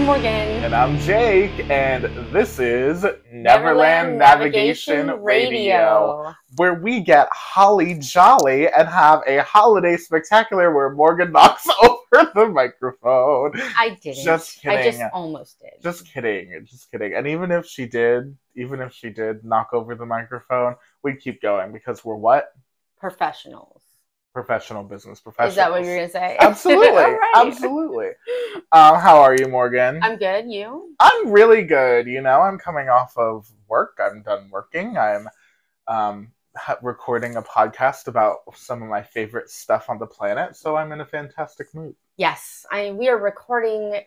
Morgan. And I'm Jake, and this is Neverland Navigation Radio, where we get holly jolly and have a holiday spectacular where Morgan knocks over the microphone. I didn't. Just kidding. I just almost did. Just kidding. And even if she did knock over the microphone, we'd keep going because we're what? Professionals. Professional business professionals. Is that what you're going to say? Absolutely. Right. Absolutely. How are you, Morgan? I'm good. You? I'm really good. You know, I'm coming off of work. I'm done working. I'm recording a podcast about some of my favorite stuff on the planet, so I'm in a fantastic mood. Yes. We are recording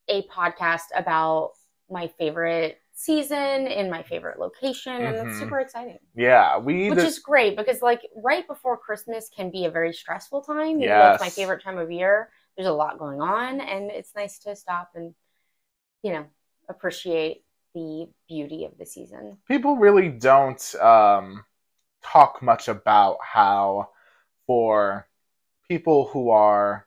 a podcast about my favorite season in my favorite location, and it's super exciting. Yeah, which is great because like right before Christmas can be a very stressful time. Even though Yes. it's my favorite time of year. There's a lot going on, and it's nice to stop and appreciate the beauty of the season. People really don't talk much about how for people who are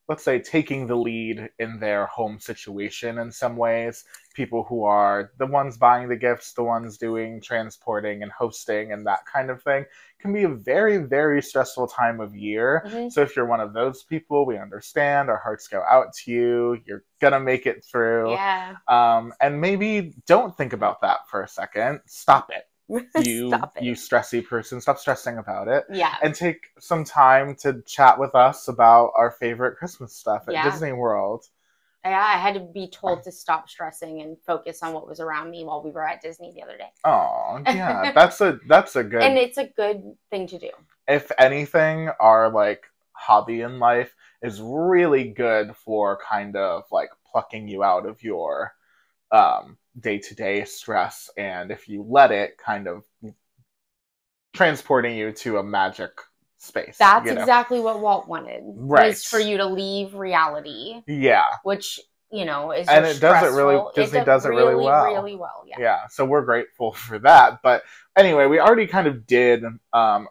let's say taking the lead in their home situation in some ways, people who are the ones buying the gifts, the ones doing transporting and hosting and that kind of thing, can be a very, very stressful time of year. Mm-hmm. So if you're one of those people, we understand. Our hearts go out to you. You're gonna make it through. Yeah. And maybe don't think about that for a second. Stop it. You stressy person, stop stressing about it. Yeah. And take some time to chat with us about our favorite Christmas stuff at Disney World. Yeah, I had to be told to stop stressing and focus on what was around me while we were at Disney the other day. Oh, yeah. That's a good... And it's a good thing to do. If anything, our hobby in life is really good for kind of plucking you out of your day-to-day stress, and if you let it, kind of transporting you to a magic space. That's exactly what Walt wanted. Right. Was for you to leave reality. Yeah. Which, is and it stressful. does it really, Disney does it really well. Really well, yeah. Yeah, so we're grateful for that. But anyway, we already kind of did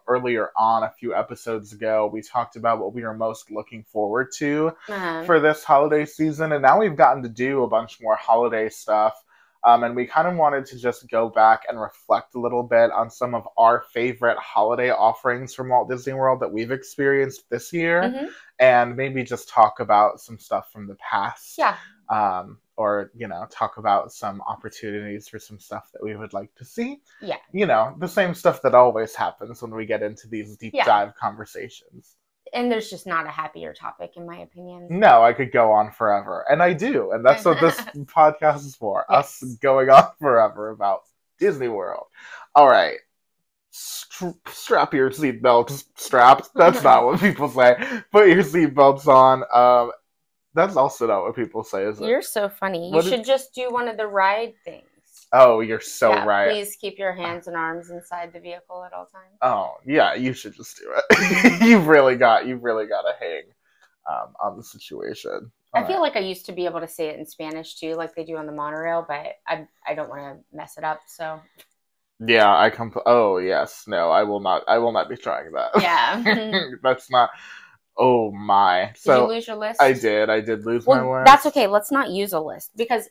earlier on a few episodes ago, we talked about what we are most looking forward to for this holiday season, and now we've gotten to do a bunch more holiday stuff. And we kind of wanted to just go back and reflect a little bit on some of our favorite holiday offerings from Walt Disney World that we've experienced this year, and maybe just talk about some stuff from the past. Yeah. Or, talk about some opportunities for some stuff that we would like to see. Yeah. The same stuff that always happens when we get into these deep dive conversations. And there's just not a happier topic, in my opinion. No, I could go on forever. And I do. And that's what this podcast is for. Yes. Us going on forever about Disney World. All right. Strap your seatbelts. Straps. That's not what people say. Put your seatbelts on. That's also not what people say, is it? You're so funny. You should just do one of the ride things. Oh, you're so right. Please keep your hands and arms inside the vehicle at all times. Oh, yeah, you should just do it. You've really got to hang on the situation. I feel like I used to be able to say it in Spanish too, like they do on the monorail, but I don't want to mess it up, so. Yeah, oh, yes. No, I will not be trying that. Yeah. That's not... Oh, my. Did you lose your list? I did lose my list. That's okay. Let's not use a list, because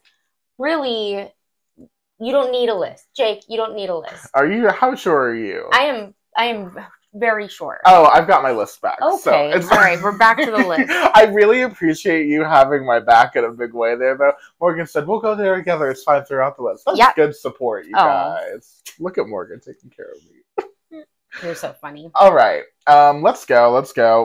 really... You don't need a list. Jake, you don't need a list. How sure are you? I am very sure. Oh, I've got my list back. Okay. So all right, we're back to the list. I really appreciate you having my back in a big way there, though. Morgan said, we'll go there together. It's fine throughout the list. That's good support, you guys. Look at Morgan taking care of me. You're so funny. All right. Let's go.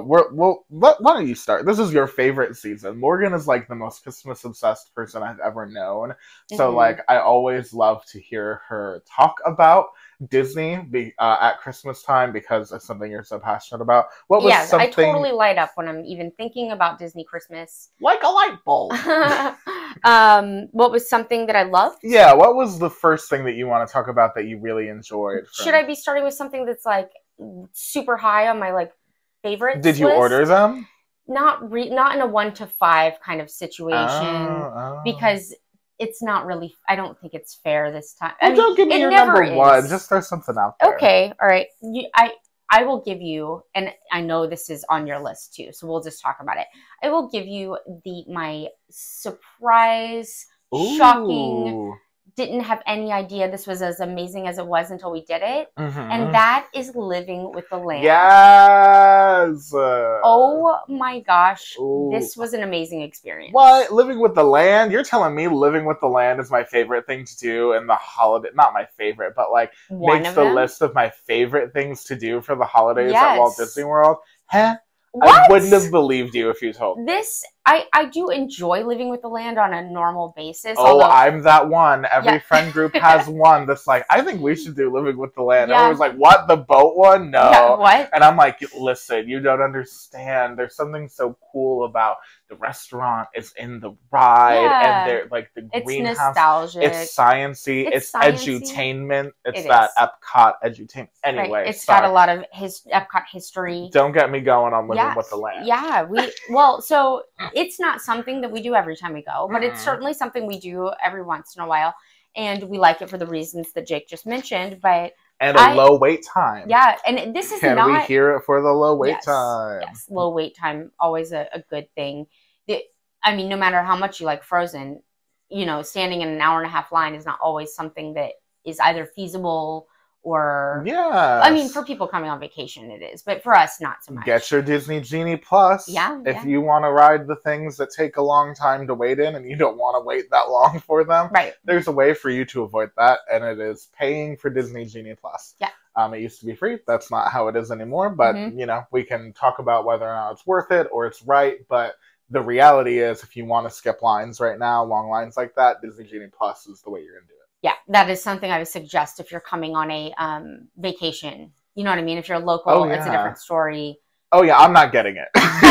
Why don't you start? This is your favorite season. Morgan is the most Christmas obsessed person I've ever known. So I always love to hear her talk about Disney at Christmas time because it's something you're so passionate about. I totally light up when I'm even thinking about Disney Christmas. Like a light bulb. What was something that I loved? Yeah, what was the first thing that you want to talk about that you really enjoyed? Should I be starting with something that's super high on my favorites? Did you order them? Not in a 1 to 5 kind of situation, because it's not really. I don't think it's fair this time. Well, don't give me your number one. Just throw something out there. Okay, all right. I will give you, and I know this is on your list too, so we'll just talk about it. I will give you my surprise, shocking, didn't have any idea this was as amazing as it was until we did it. And that is Living with the Land. Yes! Oh my gosh. This was an amazing experience. What? Living with the Land? You're telling me Living with the Land is my favorite thing to do in the holiday. Not my favorite, but like makes the list of my favorite things to do for the holidays at Walt Disney World? Huh? What? I wouldn't have believed you if you told me. I do enjoy Living with the Land on a normal basis. Oh, although, I'm that one. Every friend group has one that's like, I think we should do Living with the Land. And everyone's like, what? The boat one? No. Yeah, what? And I'm like, listen, you don't understand. There's something so cool about the restaurant is in the ride, and they're like the greenhouse. It's nostalgic. It's sciencey. It's edutainment. It's that Epcot edutainment. Anyway, right. It's got a lot of Epcot history. Don't get me going on Living with the Land. Yeah, so it's not something that we do every time we go, but it's certainly something we do every once in a while, and we like it for the reasons that Jake just mentioned. But and a low wait time. Yeah, and this is Can we hear it for the low wait time? Yes, low wait time, always a good thing. I mean, no matter how much you like Frozen, standing in an hour-and-a-half line is not always something that is either feasible or... Yeah. I mean, for people coming on vacation, it is. But for us, not so much. Get your Disney Genie Plus. Yeah. If you want to ride the things that take a long time to wait in and you don't want to wait that long for them, right. There's a way for you to avoid that, and it is paying for Disney Genie Plus. Yeah. It used to be free. That's not how it is anymore. But, we can talk about whether or not it's worth it or it's right. But the reality is, if you want to skip lines right now, long lines like that, Disney Genie Plus is the way you're going to do it. Yeah, that is something I would suggest if you're coming on a vacation. You know what I mean? If you're local, it's a different story. Oh, yeah, I'm not getting it.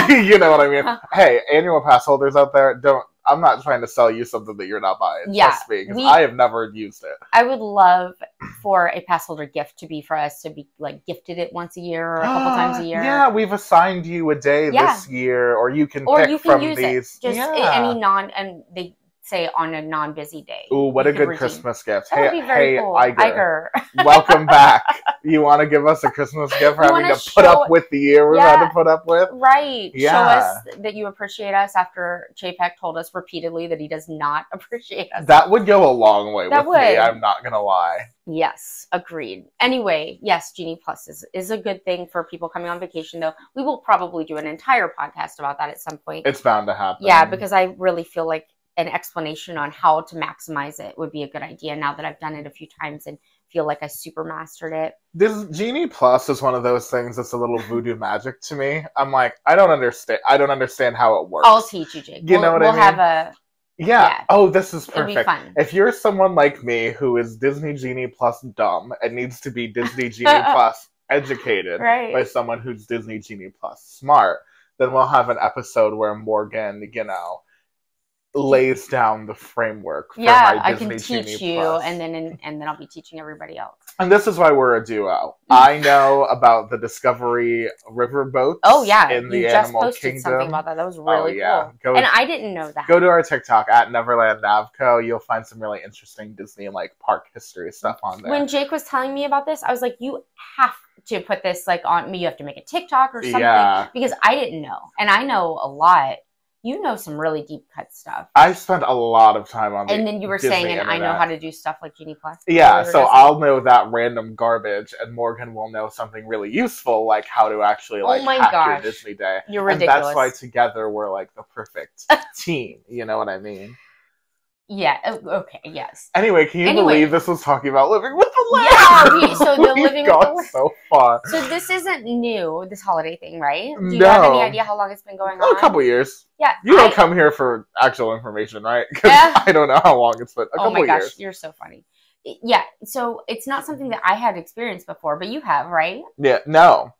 You know what I mean? Hey, annual pass holders out there, I'm not trying to sell you something that you're not buying. Yeah. Trust me, because I have never used it. I would love for a pass holder gift to be for us to be like gifted it once a year or a couple times a year. Yeah, we've assigned you a day this year, or you can pick from use these. It. Just any and they say on a non-busy day. Ooh, what a good Christmas gift. That would be very cool. Iger. Welcome back. You want to give us a Christmas gift for having to put up with the year we've had to put up with? Right. Yeah. Show us that you appreciate us after Chapek told us repeatedly that he does not appreciate us. That would go a long way with me, I'm not going to lie. Yes, agreed. Anyway, yes, Genie Plus is a good thing for people coming on vacation, though. We will probably do an entire podcast about that at some point. It's bound to happen. Yeah, because I really feel like an explanation on how to maximize it would be a good idea now that I've done it a few times and feel like I super mastered it. This Genie Plus is one of those things that's a little voodoo magic to me. I'm like, I don't understand how it works. I'll teach you, Jake. You know what I mean? We'll have a... Yeah. Oh, this is perfect. It'll be fun. If you're someone like me who is Disney Genie Plus dumb and needs to be Disney Genie Plus educated by someone who's Disney Genie Plus smart, then we'll have an episode where Morgan, lays down the framework for my Disney Genie teach you, Plus. and then I'll be teaching everybody else. And this is why we're a duo. I know about the Discovery River boats. Oh yeah, in the you Animal just posted Kingdom. Something about that. That was really cool. And I didn't know that. Go to our TikTok at Neverland Navco. You'll find some really interesting Disney park history stuff on there. When Jake was telling me about this, I was like, you have to put this on me. You have to make a TikTok or something because I didn't know, and I know a lot. You know some really deep cut stuff. I spent a lot of time on and then you were Disney saying, and internet. I know how to do stuff like Genie Plus. Yeah, so I'll know that random garbage, and Morgan will know something really useful, like how to actually hack your Disney day. You're ridiculous. And that's why together we're the perfect team. You know what I mean? Yeah. Okay. Yes. Anyway, can you believe this was talking about Living with the Land? Yeah. So the Living with the Land. So far. So this isn't new. This holiday thing, right? Do you have any idea how long it's been going on? A couple years. Yeah. You don't come here for actual information, right? Because I don't know how long it's been. A couple years. Oh my gosh, you're so funny. Yeah, so it's not something that I had experienced before, but you have, right? Yeah, no,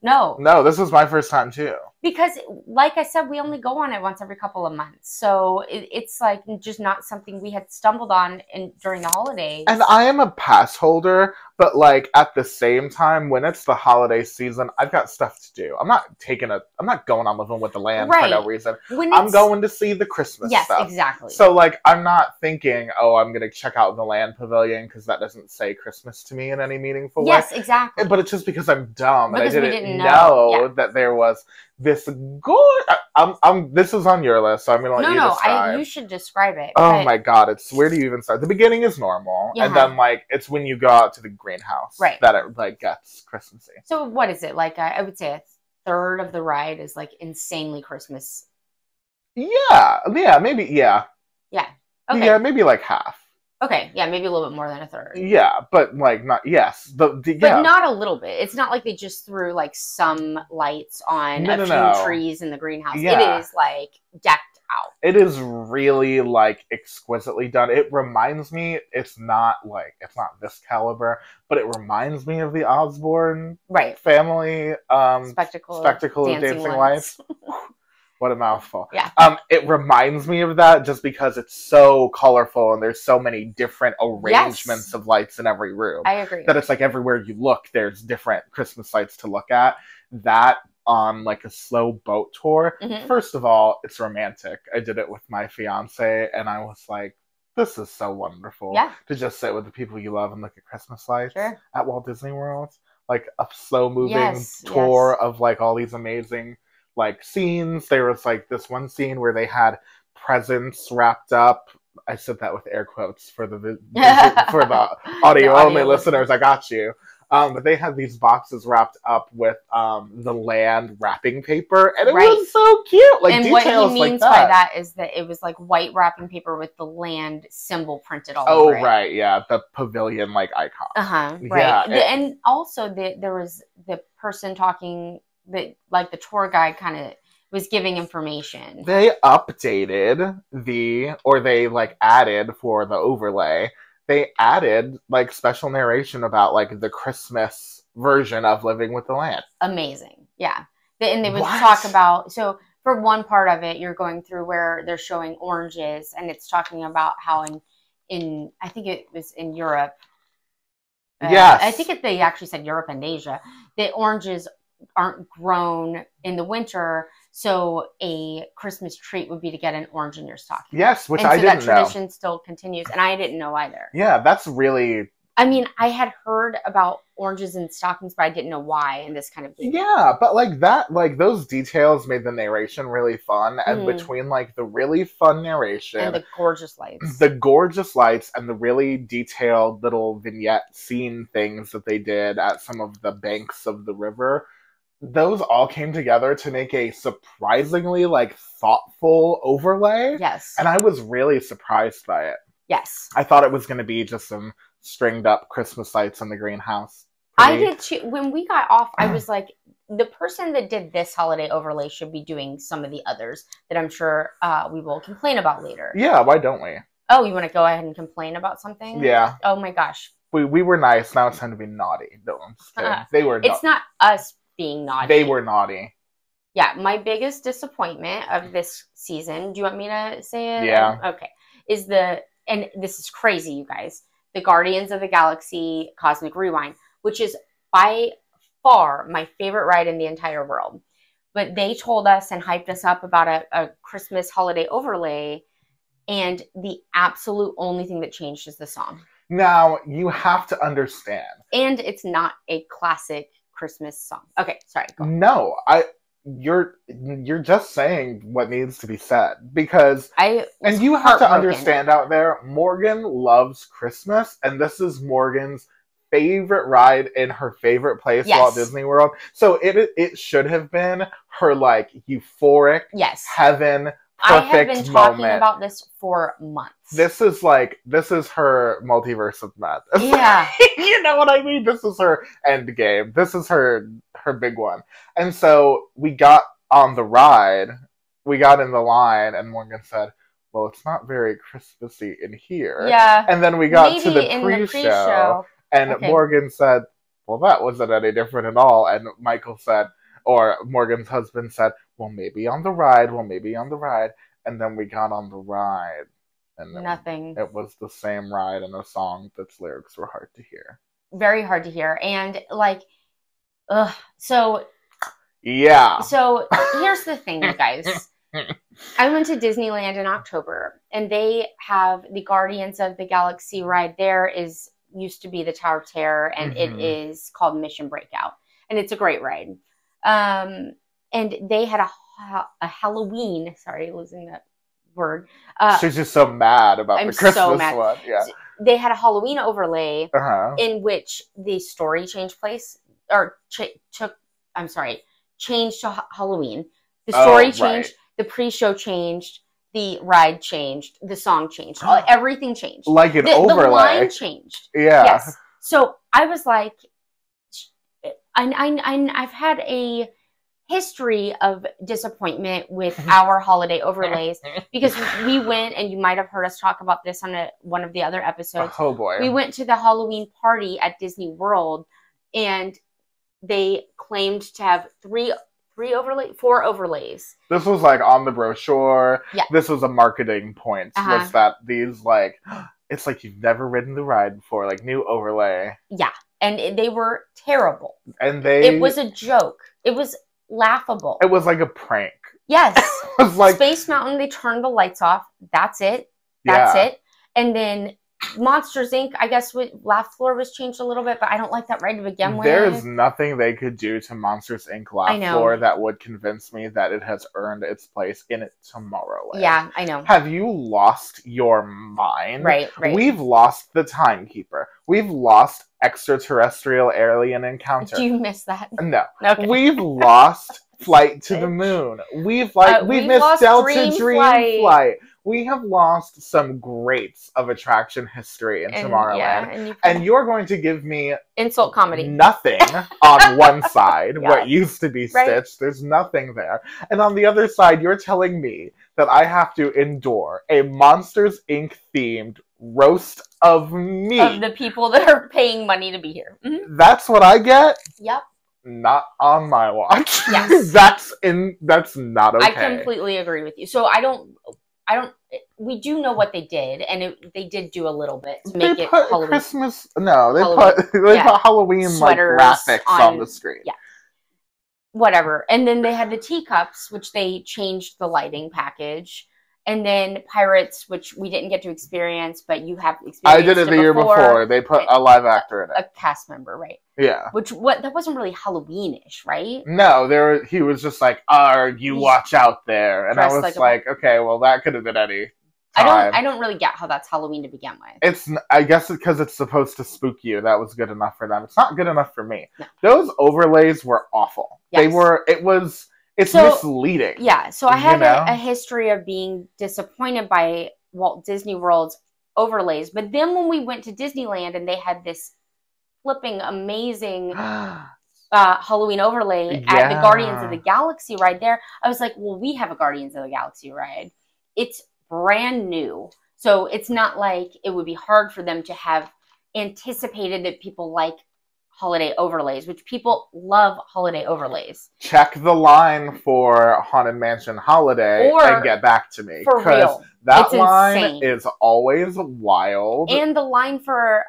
this was my first time too. Because, like I said, we only go on it once every couple of months, so it's just not something we had stumbled on during the holidays. And I am a pass holder, But, like, at the same time, when it's the holiday season, I've got stuff to do. I'm not going on Living with the Land for no reason. I'm going to see the Christmas stuff. Yes, exactly. So, like, I'm not thinking, oh, I'm going to check out the Land Pavilion because that doesn't say Christmas to me in any meaningful way. Yes, exactly. But it's just because I'm dumb because and I didn't know that there was this this is on your list, so I'm going to let you describe. You should describe it. Oh my god, where do you even start? The beginning is normal, and then, like, it's when you go out to the greenhouse that it, like, gets Christmassy. So what is it? Like, I would say a third of the ride is, like, insanely Christmas. Yeah, maybe, yeah. Yeah, okay. Yeah, maybe, like, half. Okay, yeah, maybe a little bit more than a third. Yeah, but, like, not, yes. But not a little bit. It's not like they just threw, like, some lights on a few trees in the greenhouse. Yeah. It is, like, decked out. It is really, like, exquisitely done. It reminds me, it's not this caliber, but it reminds me of the Osborne family spectacle of dancing lights. What a mouthful. Yeah. It reminds me of that just because it's so colorful and there's so many different arrangements of lights in every room. I agree. That it's like everywhere you look, there's different Christmas lights to look at. That on, like, a slow boat tour. Mm-hmm. First of all, it's romantic. I did it with my fiance and I was like, this is so wonderful. Yeah. To just sit with the people you love and look at Christmas lights at Walt Disney World. Like a slow moving tour of, like, all these amazing, like, scenes. There was, like, this one scene where they had presents wrapped up. I said that with air quotes for the audio only listeners. I got you. But they had these boxes wrapped up with the Land wrapping paper, and it was so cute. Like, and details what he means like that. by that is that it was like white wrapping paper with the Land symbol printed all over it. Oh, right, yeah, the pavilion, like, icon. Right. Yeah, and also there was the person talking that, like, the tour guide kind of was giving information. They updated they, like, added for the overlay. They added, like, special narration about, like, the Christmas version of Living with the Land. Amazing. Yeah. And they would talk about, so for one part of it, you're going through where they're showing oranges, and it's talking about how in I think it was in Europe. Yes. I think they actually said Europe and Asia. The oranges aren't grown in the winter, so a Christmas treat would be to get an orange in your stocking. Yes, which I didn't know. That tradition still continues, and I didn't know either. Yeah, that's really... I mean, I had heard about oranges in stockings, but I didn't know why, and this kind of... Yeah, but, like, that, like, those details made the narration really fun, and between, like, the really fun narration... And the gorgeous lights. And the really detailed little vignette scene things that they did at some of the banks of the river... Those all came together to make a surprisingly, like, thoughtful overlay. Yes. And I was really surprised by it. Yes. I thought it was going to be just some stringed up Christmas lights in the greenhouse. I did too. When we got off, I was like, the person that did this holiday overlay should be doing some of the others that I'm sure we will complain about later. Yeah, why don't we? Oh, you want to go ahead and complain about something? Yeah. Oh my gosh. We were nice. Now it's time to be naughty. No, I'm just kidding. They were It's not us being naughty. They were naughty. Yeah, my biggest disappointment of this season, do you want me to say it? Yeah. Okay. And this is crazy, you guys, the Guardians of the Galaxy Cosmic Rewind, which is by far my favorite ride in the entire world. But they told us and hyped us up about a Christmas holiday overlay, and the absolute only thing that changed is the song. Now, you have to understand. And it's not a classic Christmas song. Okay, sorry. Go on. No, you're just saying what needs to be said, because you have to understand out there, Morgan loves Christmas, and this is Morgan's favorite ride in her favorite place, Walt Disney World. So it should have been her, like, euphoric heaven. I have been talking about this for months. This is her multiverse of madness. Yeah. You know what I mean? This is her end game. This is her big one. And so we got on the ride, we got in the line, and Morgan said, well, it's not very Christmassy in here. Yeah. And then we got to the pre-show, and Morgan said, well, that wasn't any different at all. And Michael said, or Morgan's husband said, well, maybe on the ride. And then we got on the ride. And nothing. It was the same ride and a song that's lyrics were hard to hear. very hard to hear. And like, ugh. So here's the thing, you guys. I went to Disneyland in October, and they have the Guardians of the Galaxy ride. There used to be the Tower of Terror, and it is called Mission Breakout, and it's a great ride. And they had a Halloween. Sorry, losing that word. She's just so mad about the Christmas one. Yeah, they had a Halloween overlay in which the story changed place or changed to Halloween. The story changed. Right. The pre-show changed. The ride changed. The song changed. Everything changed. Like an overlay. The line changed. Yeah. Yes. So I was like, I've had a history of disappointment with our holiday overlays because we went, and you might have heard us talk about this on one of the other episodes. Oh boy. We went to the Halloween party at Disney World, and they claimed to have four overlays. This was like on the brochure. Yeah. This was a marketing point. Was that these like, it's like you've never ridden the ride before, like new overlay. Yeah. And they were terrible. And it was a joke. It was laughable. It was like a prank. Yes. It was like Space Mountain, they turned the lights off. That's it. That's it. And then Monsters Inc., I guess Laugh Floor was changed a little bit, but I don't like that ride to begin with. There's nothing they could do to Monsters Inc. Laugh Floor that would convince me that it has earned its place in Tomorrowland. Yeah, I know. Have you lost your mind? Right. We've lost the Timekeeper. We've lost Extraterrestrial Alien Encounter. Do you miss that? No. Okay. We've lost Flight to the Moon. We've missed Delta Dream Flight. We have lost some greats of attraction history in Tomorrowland. Yeah, and you're going to give me insult comedy. Nothing on one side, what used to be Stitch. There's nothing there. And on the other side, you're telling me that I have to endure a Monsters Inc. themed roast of meat. Of the people that are paying money to be here. Mm-hmm. That's what I get? Yep. Not on my watch. Yes. That's not okay. I completely agree with you. So I don't, we do know what they did, and they did do a little bit to make it Halloween. Christmas, no, they put Halloween sweaters like graphics on the screen. Yeah. Whatever. And then they had the teacups, which they changed the lighting package. And then Pirates, which we didn't get to experience, but you have experienced. I did it the year before. They put a live actor in it. A cast member, right? Yeah. That wasn't really Halloween-ish, right? No, he was just like, you watch out there. And I was like, okay, well, that could have been any time. I don't really get how that's Halloween to begin with. I guess because it's supposed to spook you. That was good enough for them. It's not good enough for me. No. Those overlays were awful. Yes. It's misleading. Yeah, so I had a history of being disappointed by Walt Disney World's overlays. But then when we went to Disneyland and they had this flipping amazing Halloween overlay at the Guardians of the Galaxy ride there, I was like, well, we have a Guardians of the Galaxy ride. It's brand new. So it's not like it would be hard for them to have anticipated that people like holiday overlays, which people love holiday overlays. Check the line for Haunted Mansion Holiday and get back to me. For real. That line is always wild. And the line for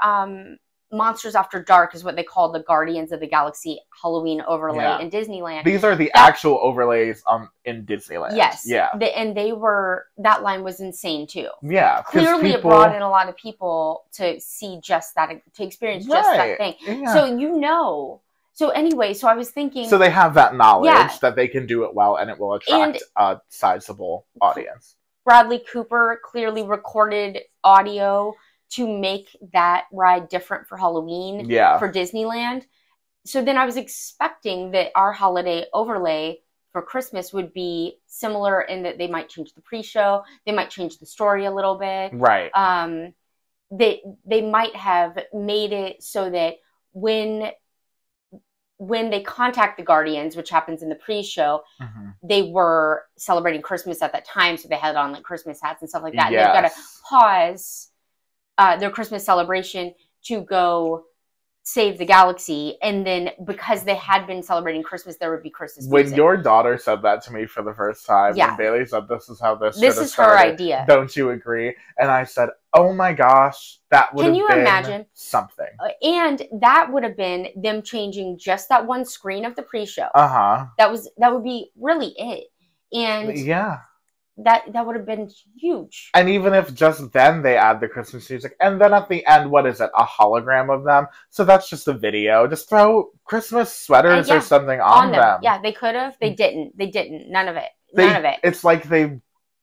Monsters After Dark is what they call the Guardians of the Galaxy Halloween overlay in Disneyland. These are the actual overlays in Disneyland. Yes. Yeah. And that line was insane too. Yeah. Clearly it brought in a lot of people to see just that, to experience just that thing. Yeah. So So anyway, so I was thinking... So they have that knowledge that they can do it well and it will attract a sizable audience. Bradley Cooper clearly recorded audio to make that ride different for Halloween for Disneyland. So then I was expecting that our holiday overlay for Christmas would be similar in that they might change the pre-show, they might change the story a little bit. Right. They might have made it so that when they contact the Guardians, which happens in the pre-show, they were celebrating Christmas at that time, so they had on like Christmas hats and stuff like that. Yes. And they've got to pause their Christmas celebration to go save the galaxy, and then because they had been celebrating Christmas, there would be Christmas music. When your daughter said that to me for the first time, when Bailey said, this is how this is started, her idea. Don't you agree? And I said, oh my gosh, that would have been imagine something. And that would have been them changing just that one screen of the pre-show. That would be really it. And yeah. That would have been huge. And even if just then they add the Christmas music, and then at the end, what is it? A hologram of them? So that's just a video. Just throw Christmas sweaters or something on them. Yeah, they could have. They didn't. None of it. None of it. It's like they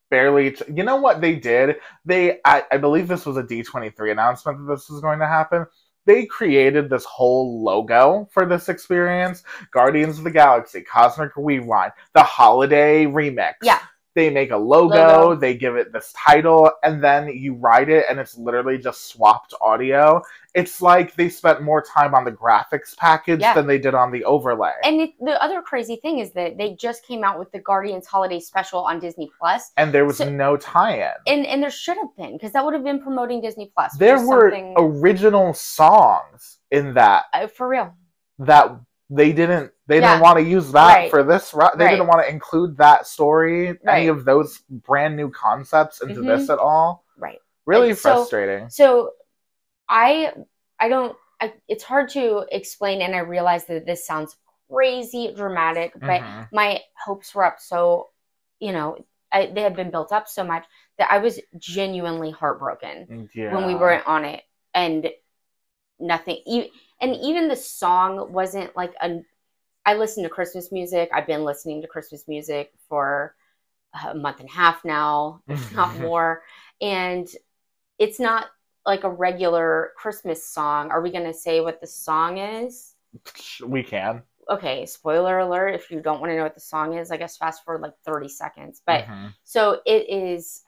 barely... You know what they did? I believe this was a D23 announcement that this was going to happen. They created this whole logo for this experience. Guardians of the Galaxy, Cosmic Rewind, the Holiday Remix. Yeah. They make a logo, they give it this title, and then you write it, and it's literally just swapped audio. It's like they spent more time on the graphics package than they did on the overlay. And the other crazy thing is that they just came out with the Guardians Holiday Special on Disney Plus. And there was no tie-in. And there should have been, because that would have been promoting Disney Plus. There were original songs in that. For real. That... They didn't want to use that for this. They didn't want to include that story, any of those brand new concepts into this at all. Right. Really frustrating. So I don't, it's hard to explain, and I realize that this sounds crazy dramatic, but my hopes were up so, they had been built up so much that I was genuinely heartbroken when we weren't on it, and nothing. And even the song wasn't like I listen to Christmas music. I've been listening to Christmas music for a month and a half now, if not more. And it's not like a regular Christmas song. Are we going to say what the song is? We can. Okay, spoiler alert. If you don't want to know what the song is, I guess fast forward like 30 seconds. But so it is...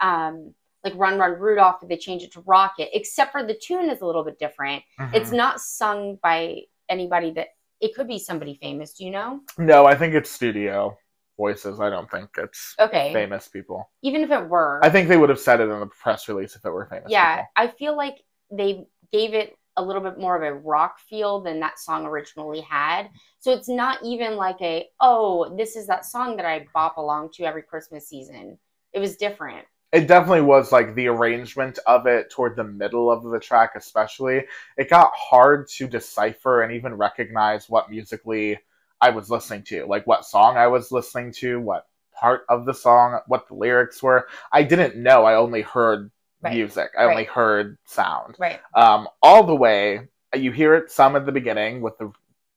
like Run, Run, Rudolph, they change it to Rocket, except for the tune is a little bit different. It's not sung by anybody it could be somebody famous. Do you know? No, I think it's studio voices. I don't think it's famous people. Even if it were. I think they would have said it in the press release if it were famous people. I feel like they gave it a little bit more of a rock feel than that song originally had. So it's not even like this is that song that I bop along to every Christmas season. It was different. It definitely was, like, the arrangement of it toward the middle of the track especially. It got hard to decipher and even recognize what musically I was listening to. Like, what song I was listening to, what part of the song, what the lyrics were. I didn't know. I only heard music. I only heard sound. All the way, you hear it some at the beginning with the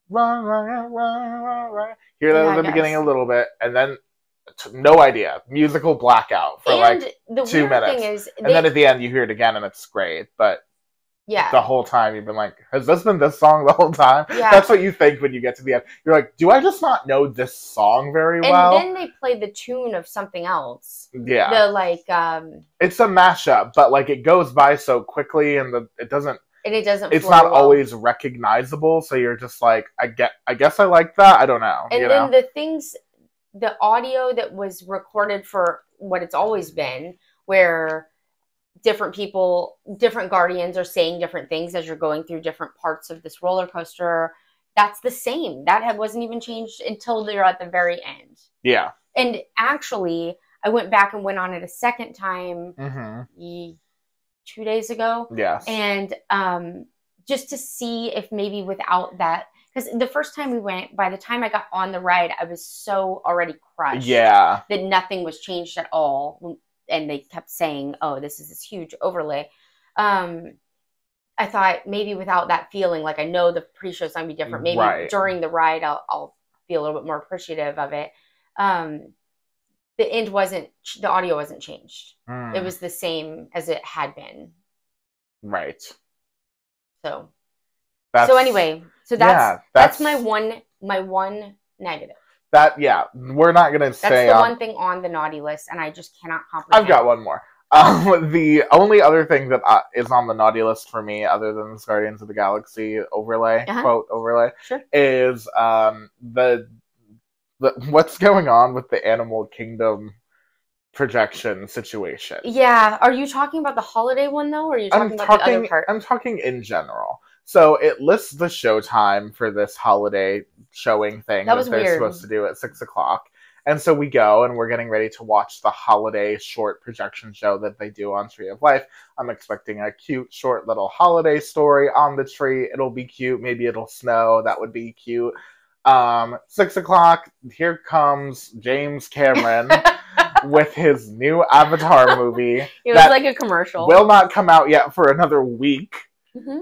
run, run, run, run, run. Hear that at the beginning a little bit, and then... No idea. Musical blackout for like 2 minutes. And then at the end you hear it again and it's great. But the whole time you've been like, has this been this song the whole time? Yeah. That's what you think when you get to the end. You're like, do I just not know this song very well? And then they play the tune of something else. Yeah. It's a mashup, but like it goes by so quickly and it doesn't it's not always recognizable, so you're just like, I guess I like that. I don't know. And then the audio that was recorded for what it's always been, where different people, different Guardians are saying different things as you're going through different parts of this roller coaster, that's the same. That wasn't even changed until they're at the very end. Yeah. And actually, I went back and went on it a second time 2 days ago. Yes. And just to see if maybe without that... Because the first time we went, by the time I got on the ride, I was so already crushed. Yeah. That nothing was changed at all. And they kept saying, this is this huge overlay. I thought maybe without that feeling, like I know the pre-show's going to be different. Maybe during the ride, I'll be a little bit more appreciative of it. The audio wasn't changed. It was the same as it had been. Right. So anyway... So that's my one negative. We're not gonna say that's the one thing on the naughty list, and I just cannot comprehend. I've got one more. The only other thing that is on the naughty list for me, other than this Guardians of the Galaxy overlay, quote overlay, is the what's going on with the Animal Kingdom projection situation. Yeah, are you talking about the holiday one though, or are you talking about the other part? I'm talking in general. So it lists the showtime for this holiday showing thing that was they're weird. supposed to do at 6:00. And so we go and we're getting ready to watch the holiday short projection show that they do on Tree of Life. I'm expecting a cute, short little holiday story on the tree. It'll be cute. Maybe it'll snow. That would be cute. 6:00, here comes James Cameron with his new Avatar movie. It was like a commercial. Will not come out yet for another week. Mm-hmm.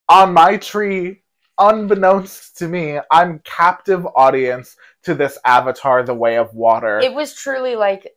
On my tree, unbeknownst to me, I'm captive audience to this Avatar: The Way of Water. It was truly like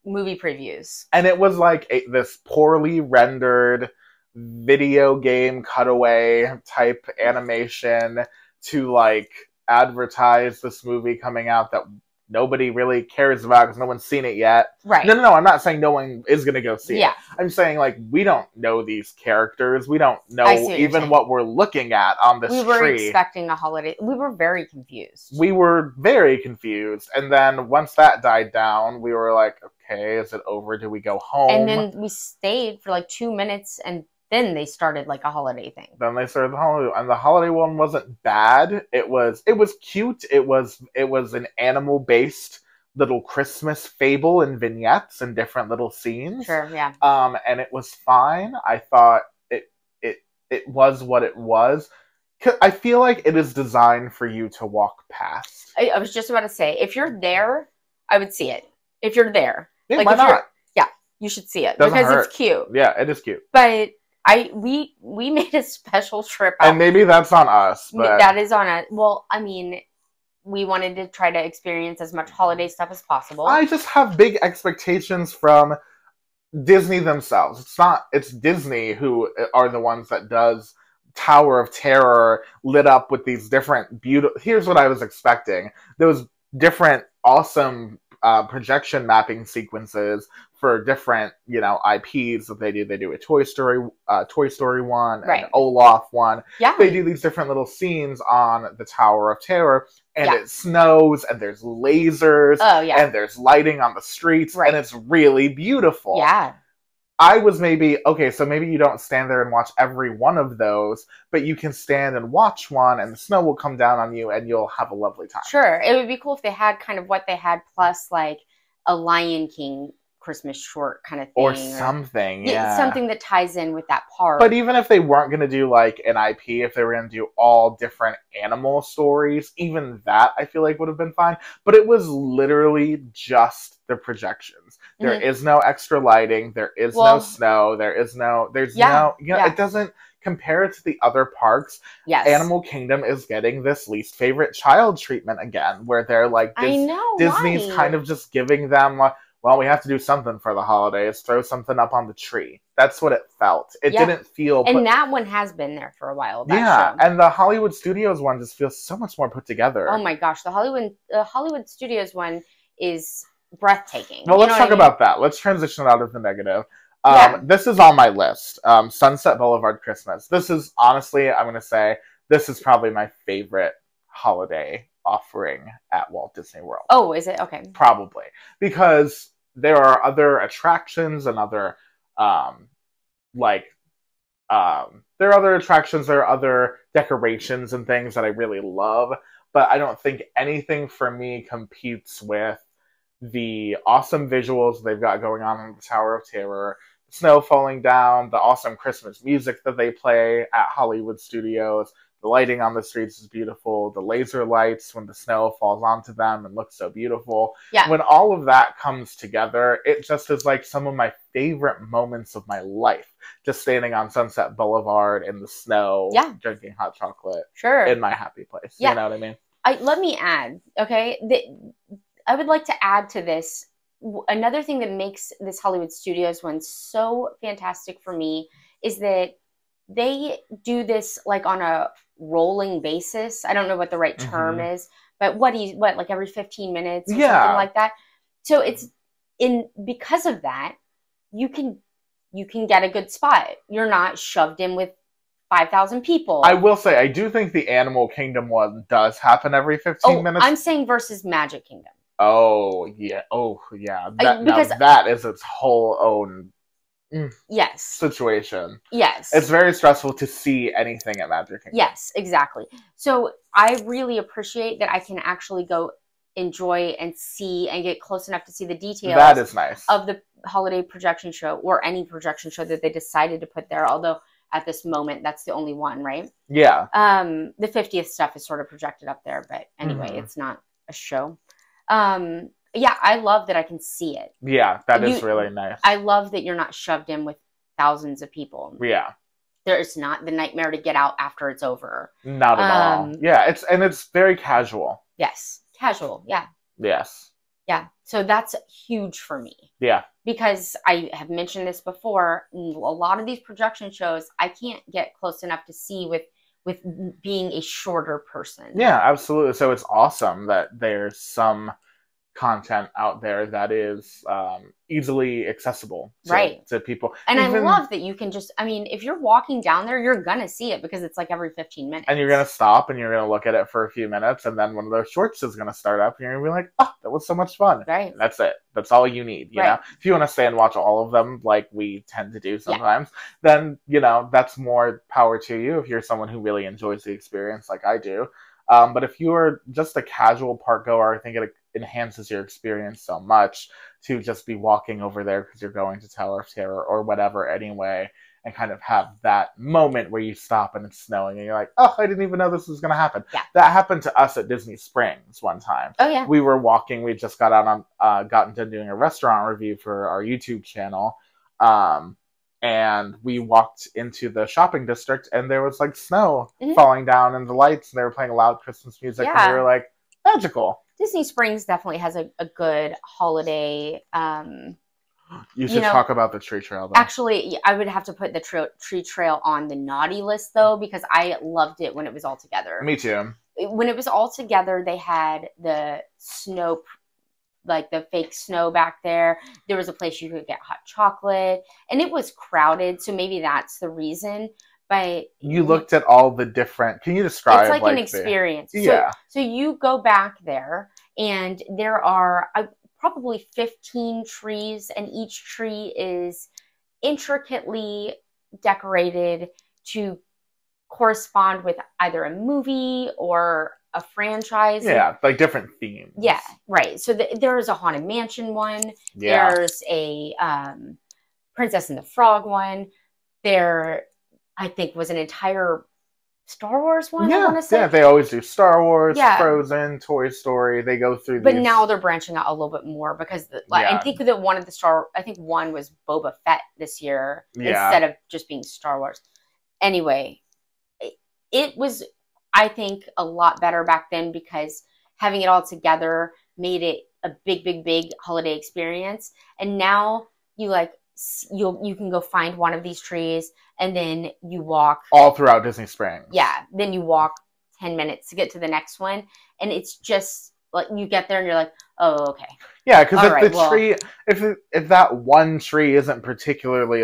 movie previews. And it was like this poorly rendered video game cutaway type animation to like advertise this movie coming out that nobody really cares about because no one's seen it yet. Right. No, I'm not saying no one is going to go see Yeah. it. I'm saying, like, we don't know these characters. We don't know even what we're looking at on this tree. We were expecting a holiday. We were very confused. We were very confused. And then once that died down, we were like, okay, is it over? Do we go home? And then we stayed for like 2 minutes, and then they started like a holiday thing. Then they started the holiday, and the holiday one wasn't bad. It was cute. It was an animal based little Christmas fable and vignettes and different little scenes. Sure, yeah. And it was fine. I thought it was what it was. I feel like it is designed for you to walk past. I was just about to say, if you're there, I would see it. If you're there, yeah, like, why not? Yeah, you should see it Doesn't because hurt. It's cute. Yeah, it is cute. But we made a special trip out. And maybe that's on us. But that is on us. Well, I mean, we wanted to try to experience as much holiday stuff as possible. I just have big expectations from Disney themselves. It's Disney who are the ones that does Tower of Terror lit up with these different beautiful... Here's what I was expecting. Those different awesome projection mapping sequences for different, IPs that they do. They do a Toy Story one, right. An Olaf one. Yeah. They do these different little scenes on the Tower of Terror, and it snows, and there's lasers, and there's lighting on the streets, and it's really beautiful. Yeah. I was maybe you don't stand there and watch every one of those, but you can stand and watch one, and the snow will come down on you, and you'll have a lovely time. Sure. It would be cool if they had kind of what they had, plus like a Lion King Christmas short kind of thing. Or something, yeah. Something that ties in with that part. But even if they weren't going to do like an IP, if they were going to do all different animal stories, even that I feel like would have been fine. But it was literally just the projections. There is no extra lighting. There is no snow. It doesn't compare it to the other parks. Yes. Animal Kingdom is getting this least favorite child treatment again, where they're like, Disney's kind of just giving them like, well, we have to do something for the holidays. Throw something up on the tree. That's what it felt. It didn't feel... And that one has been there for a while. Show. And the Hollywood Studios one just feels so much more put together. Oh my gosh. The Hollywood Studios one is breathtaking. Well, let's talk about that. Let's transition out of the negative. This is on my list. Sunset Boulevard Christmas. This is, honestly, I'm going to say, this is probably my favorite holiday offering at Walt Disney World. Oh, is it? Okay. Probably. Because there are other attractions and other, there are other attractions, there are other decorations and things that I really love, but I don't think anything for me competes with the awesome visuals they've got going on in the Tower of Terror, the snow falling down, the awesome Christmas music that they play at Hollywood Studios. The lighting on the streets is beautiful. The laser lights when the snow falls onto them and looks so beautiful. Yeah. When all of that comes together, it just is like some of my favorite moments of my life. Just standing on Sunset Boulevard in the snow, drinking hot chocolate. Sure. In my happy place. Yeah. You know what I mean? Let me add, okay? I would like to add to this. Another thing that makes this Hollywood Studios one so fantastic for me is that they do this like on a rolling basis. I don't know what the right term is, but like every 15 minutes or something like that. So because of that, you can get a good spot. You're not shoved in with 5,000 people. I will say, I do think the Animal Kingdom one does happen every 15 minutes. I'm saying versus Magic Kingdom. Oh, yeah. That is its whole own Yes. situation. Yes. It's very stressful to see anything at Magic Kingdom. Yes, exactly. So I really appreciate that I can actually go enjoy and see and get close enough to see the details. That is nice. Of the holiday projection show, or any projection show that they decided to put there, although at this moment that's the only one, right? Yeah. The 50th stuff is sort of projected up there, but anyway, it's not a show. Yeah, I love that I can see it. Yeah, that is really nice. I love that you're not shoved in with thousands of people. Yeah. There's not the nightmare to get out after it's over. Not at all. Yeah, it's very casual. Yes. Casual, yeah. Yes. Yeah. So that's huge for me. Yeah. Because I have mentioned this before, a lot of these projection shows I can't get close enough to see with being a shorter person. Yeah, absolutely. So it's awesome that there's some content out there that is easily accessible to people. And I love that you can just, I mean, if you're walking down there, you're going to see it because it's like every 15 minutes. And you're going to stop and you're going to look at it for a few minutes, and then one of those shorts is going to start up and you're going to be like, oh, that was so much fun. Right. And that's it. That's all you need. You know, if you want to stay and watch all of them like we tend to do sometimes, then, you know, that's more power to you if you're someone who really enjoys the experience like I do. But if you're just a casual park goer, I think it enhances your experience so much to just be walking over there because you're going to Tower of Terror or whatever anyway, and kind of have that moment where you stop and it's snowing and you're like, oh, I didn't even know this was going to happen. Yeah. That happened to us at Disney Springs one time. Oh, yeah. We were walking. We just got out on, gotten done doing a restaurant review for our YouTube channel. And we walked into the shopping district and there was like snow falling down and the lights, and they were playing loud Christmas music. And we were like, magical. Disney Springs definitely has a good holiday. You should talk about the tree trail, though. Actually, I would have to put the tree trail on the naughty list, though, because I loved it when it was all together. Me too. When it was all together, they had the snow, like the fake snow back there. There was a place you could get hot chocolate, and it was crowded, so maybe that's the reason. But you looked at all the different. Can you describe? It's like an experience. So you go back there, and there are probably 15 trees, and each tree is intricately decorated to correspond with either a movie or a franchise. Yeah, like different themes. Yeah, right. So there's a Haunted Mansion one. Yeah. There's a Princess and the Frog one. There, I think, was an entire Star Wars one, I want to say. Yeah, they always do Star Wars, Frozen, Toy Story. They go through But now they're branching out a little bit more because I think that one was Boba Fett this year instead of just being Star Wars. Anyway, it was, I think, a lot better back then because having it all together made it a big, big, big holiday experience. And now you can go find one of these trees and then you walk all throughout Disney Springs. Yeah. Then you walk 10 minutes to get to the next one. And it's just like you get there and you're like, oh, okay. Yeah. Cause if tree, if that one tree isn't particularly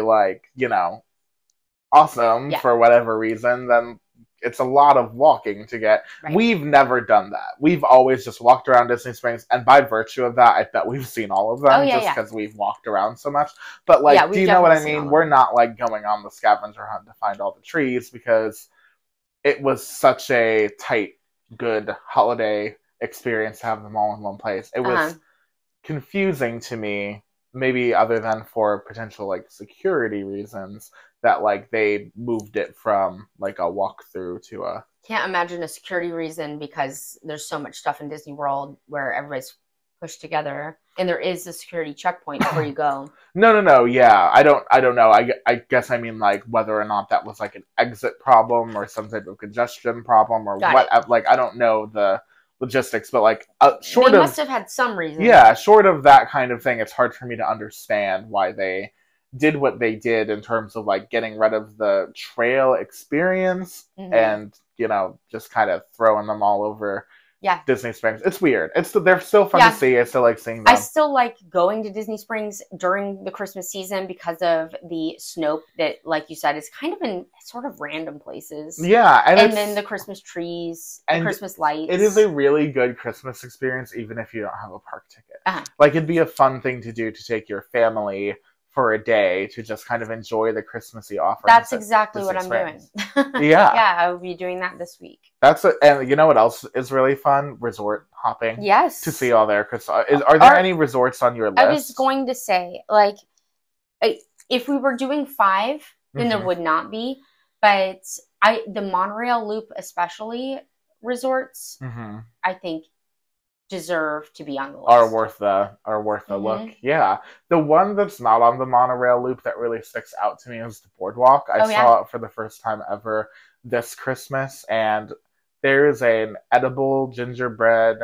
awesome for whatever reason, then it's a lot of walking to get. Right. We've never done that. We've always just walked around Disney Springs, and by virtue of that, I bet we've seen all of them because we've walked around so much. But do you know what I mean? We're not going on the scavenger hunt to find all the trees because it was such a tight, good holiday experience to have them all in one place. It was confusing to me, maybe other than for potential security reasons, that they moved it from a walkthrough to a... Can't imagine a security reason because there's so much stuff in Disney World where everybody's pushed together, and there is a security checkpoint before you go. No. Yeah, I don't know. I guess I mean whether or not that was an exit problem or some type of congestion problem or what. I don't know the logistics, but they must have had some reason. Yeah, short of that kind of thing, it's hard for me to understand why they did what they did in terms of getting rid of the trail experience and just kind of throwing them all over Disney Springs. It's weird. They're still fun to see. I still like seeing them. I still like going to Disney Springs during the Christmas season because of the snow that, like you said, is kind of in sort of random places. Yeah, and then the Christmas trees, the Christmas lights. It is a really good Christmas experience, even if you don't have a park ticket. It'd be a fun thing to do to take your family for a day to just kind of enjoy the Christmassy offerings. That's exactly what I'm doing. Yeah. Yeah, I will be doing that this week. And you know what else is really fun? Resort hopping. Yes. To see all their Christmas. Are there any resorts on your list? I was going to say, like, if we were doing 5, then there would not be. But the monorail loop, especially resorts, I think deserve to be on the list. Are worth a look. Yeah. The one that's not on the monorail loop that really sticks out to me is the boardwalk. I saw it for the first time ever this Christmas, and there's an edible gingerbread.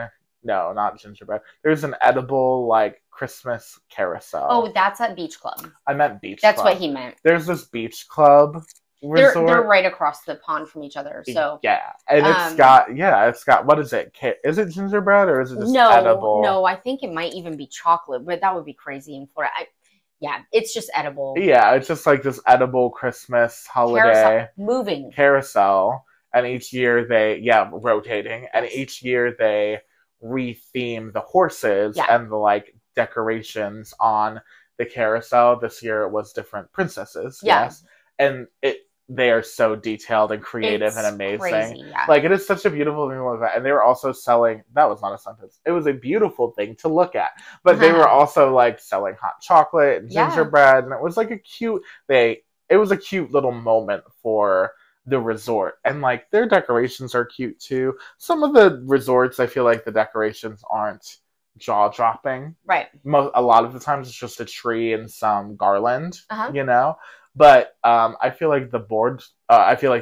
No, not gingerbread. There's an edible like Christmas carousel. Oh, that's at Beach Club. I meant Beach Club. That's what he meant. There's this Beach Club resort. They're right across the pond from each other. So yeah, and it's got what is it? Is it gingerbread or is it just edible? No, I think it might even be chocolate, but that would be crazy in Florida. It's just edible. Yeah, it's just like this edible Christmas holiday carousel, and each year rotating, and each year they retheme the horses and the like decorations on the carousel. This year it was different princesses. Yes, and they are so detailed and creative and amazing. Crazy, Like, it is such a beautiful thing to look at. And they were also selling, that was not a sentence. It was a beautiful thing to look at. But they were also like selling hot chocolate and gingerbread. And it was like a cute little moment for the resort. And like their decorations are cute too. Some of the resorts, I feel like the decorations aren't jaw-dropping. Right. A lot of the times it's just a tree and some garland, you know? But I feel like the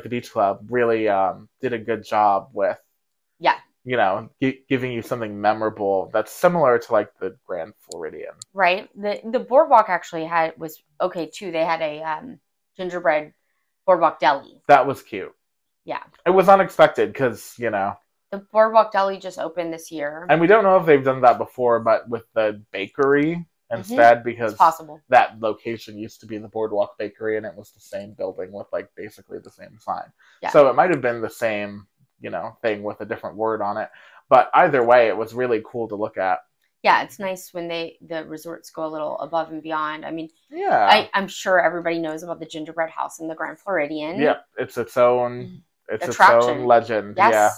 Beach Club really did a good job with, giving you something memorable that's similar to like the Grand Floridian. Right. The boardwalk actually was okay too. They had a gingerbread boardwalk deli. That was cute. Yeah. It was unexpected because, the boardwalk deli just opened this year. And we don't know if they've done that before, but with the bakery instead, because it's possible. That location used to be the Boardwalk Bakery, and it was the same building with like basically the same sign. Yeah. So it might have been the same, thing with a different word on it. But either way, it was really cool to look at. Yeah, it's nice when the resorts go a little above and beyond. I mean, I'm sure everybody knows about the gingerbread house in the Grand Floridian. Yeah, it's its own attraction. Its own legend. Yes. Yeah.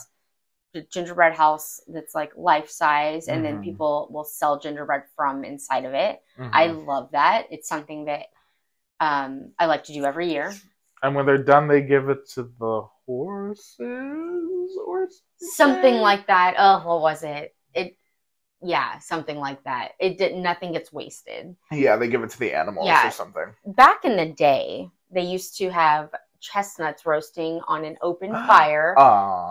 The gingerbread house that's like life size, and then people will sell gingerbread from inside of it. I love that. It's something that I like to do every year. And when they're done, they give it to the horses or something like that. Oh, what was it? Something like that. Nothing gets wasted. Yeah, they give it to the animals or something. Back in the day, they used to have chestnuts roasting on an open fire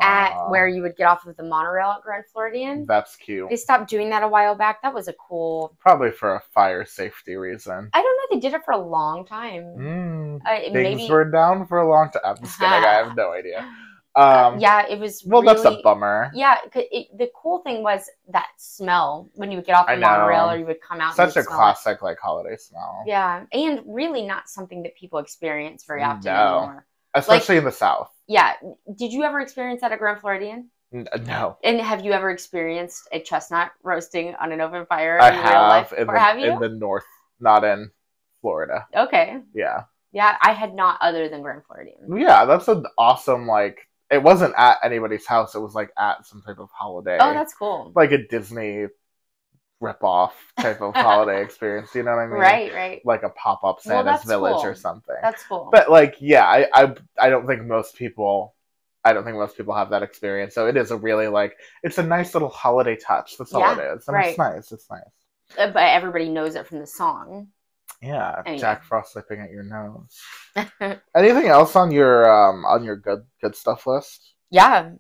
at where you would get off of the monorail at Grand Floridian. That's cute. They stopped doing that a while back. That was a cool... Probably for a fire safety reason. I don't know. They did it for a long time. Things were down for a long time. I'm just kidding. I have no idea. It was well, really, that's a bummer. Yeah, the cool thing was that smell when you would get off the monorail or you would come out. Such a classic like holiday smell. Yeah, and really not something that people experience very often anymore. Especially in the South. Yeah. Did you ever experience that at Grand Floridian? No. And have you ever experienced a chestnut roasting on an open fire in real life? Have you? In the North, not in Florida. Okay. Yeah. Yeah, I had not other than Grand Floridian. Yeah, that's an awesome it wasn't at anybody's house. It was like at some type of holiday. Oh, that's cool. Like a Disney rip-off type of holiday experience. You know what I mean? Right. Like a pop-up Santa's Village or something. That's cool. But I don't think most people have that experience. So it is a really it's a nice little holiday touch. That's all it is. And it's nice. It's nice. But everybody knows it from the song. Yeah, anyway. Jack Frost slipping at your nose. Anything else on your good stuff list? Yeah.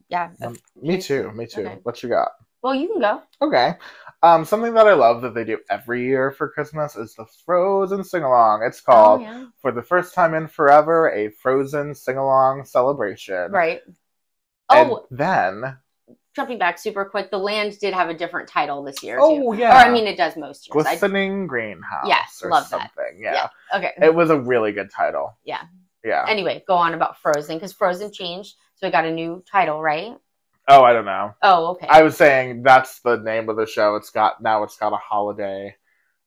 Me too. Okay. What you got? Well, you can go. Okay. Something that I love that they do every year for Christmas is the Frozen sing-along. It's called, for the first time in forever, a Frozen sing-along celebration. Right. And then... Jumping back super quick, the land did have a different title this year, too. Oh, yeah. Or, I mean, it does most years. Glistening Greenhouse. Yes, or love something. that. Yeah. Okay. It was a really good title. Yeah. Yeah. Anyway, go on about Frozen, because Frozen changed, so it got a new title, right? Oh, I don't know. Oh, okay. I was saying that's the name of the show. It's got a holiday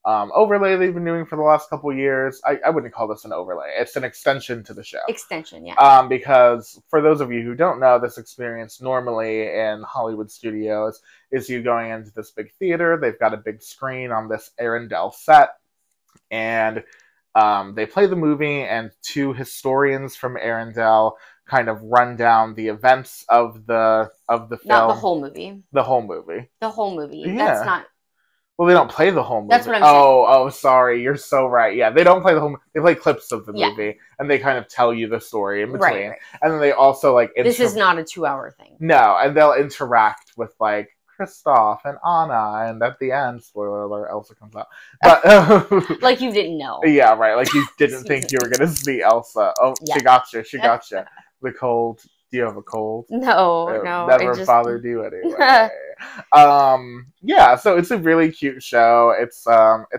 overlay they've been doing for the last couple years. I wouldn't call this an overlay. It's an extension to the show. Extension, yeah. Because for those of you who don't know, this experience normally in Hollywood studios is you going into this big theater. They've got a big screen on this Arendelle set, and they play the movie, and two historians from Arendelle kind of run down the events of the film. Not the whole movie. The whole movie. The whole movie. Yeah. That's not... Well, they don't play the whole movie. That's what I'm saying. Oh, sorry. You're so right. Yeah, they don't play the whole movie. They play clips of the movie, and they kind of tell you the story in between. Right. And then they also, like... This is not a 2-hour thing. No, and they'll interact with, like, Kristoff and Anna, and at the end, spoiler alert, Elsa comes out. But like you didn't know. Yeah, right. Like you didn't think you were going to see Elsa. Oh, yeah. She got you. The cold... Do you have a cold? No. Never bothered you anyway. Yeah, so it's a really cute show. It's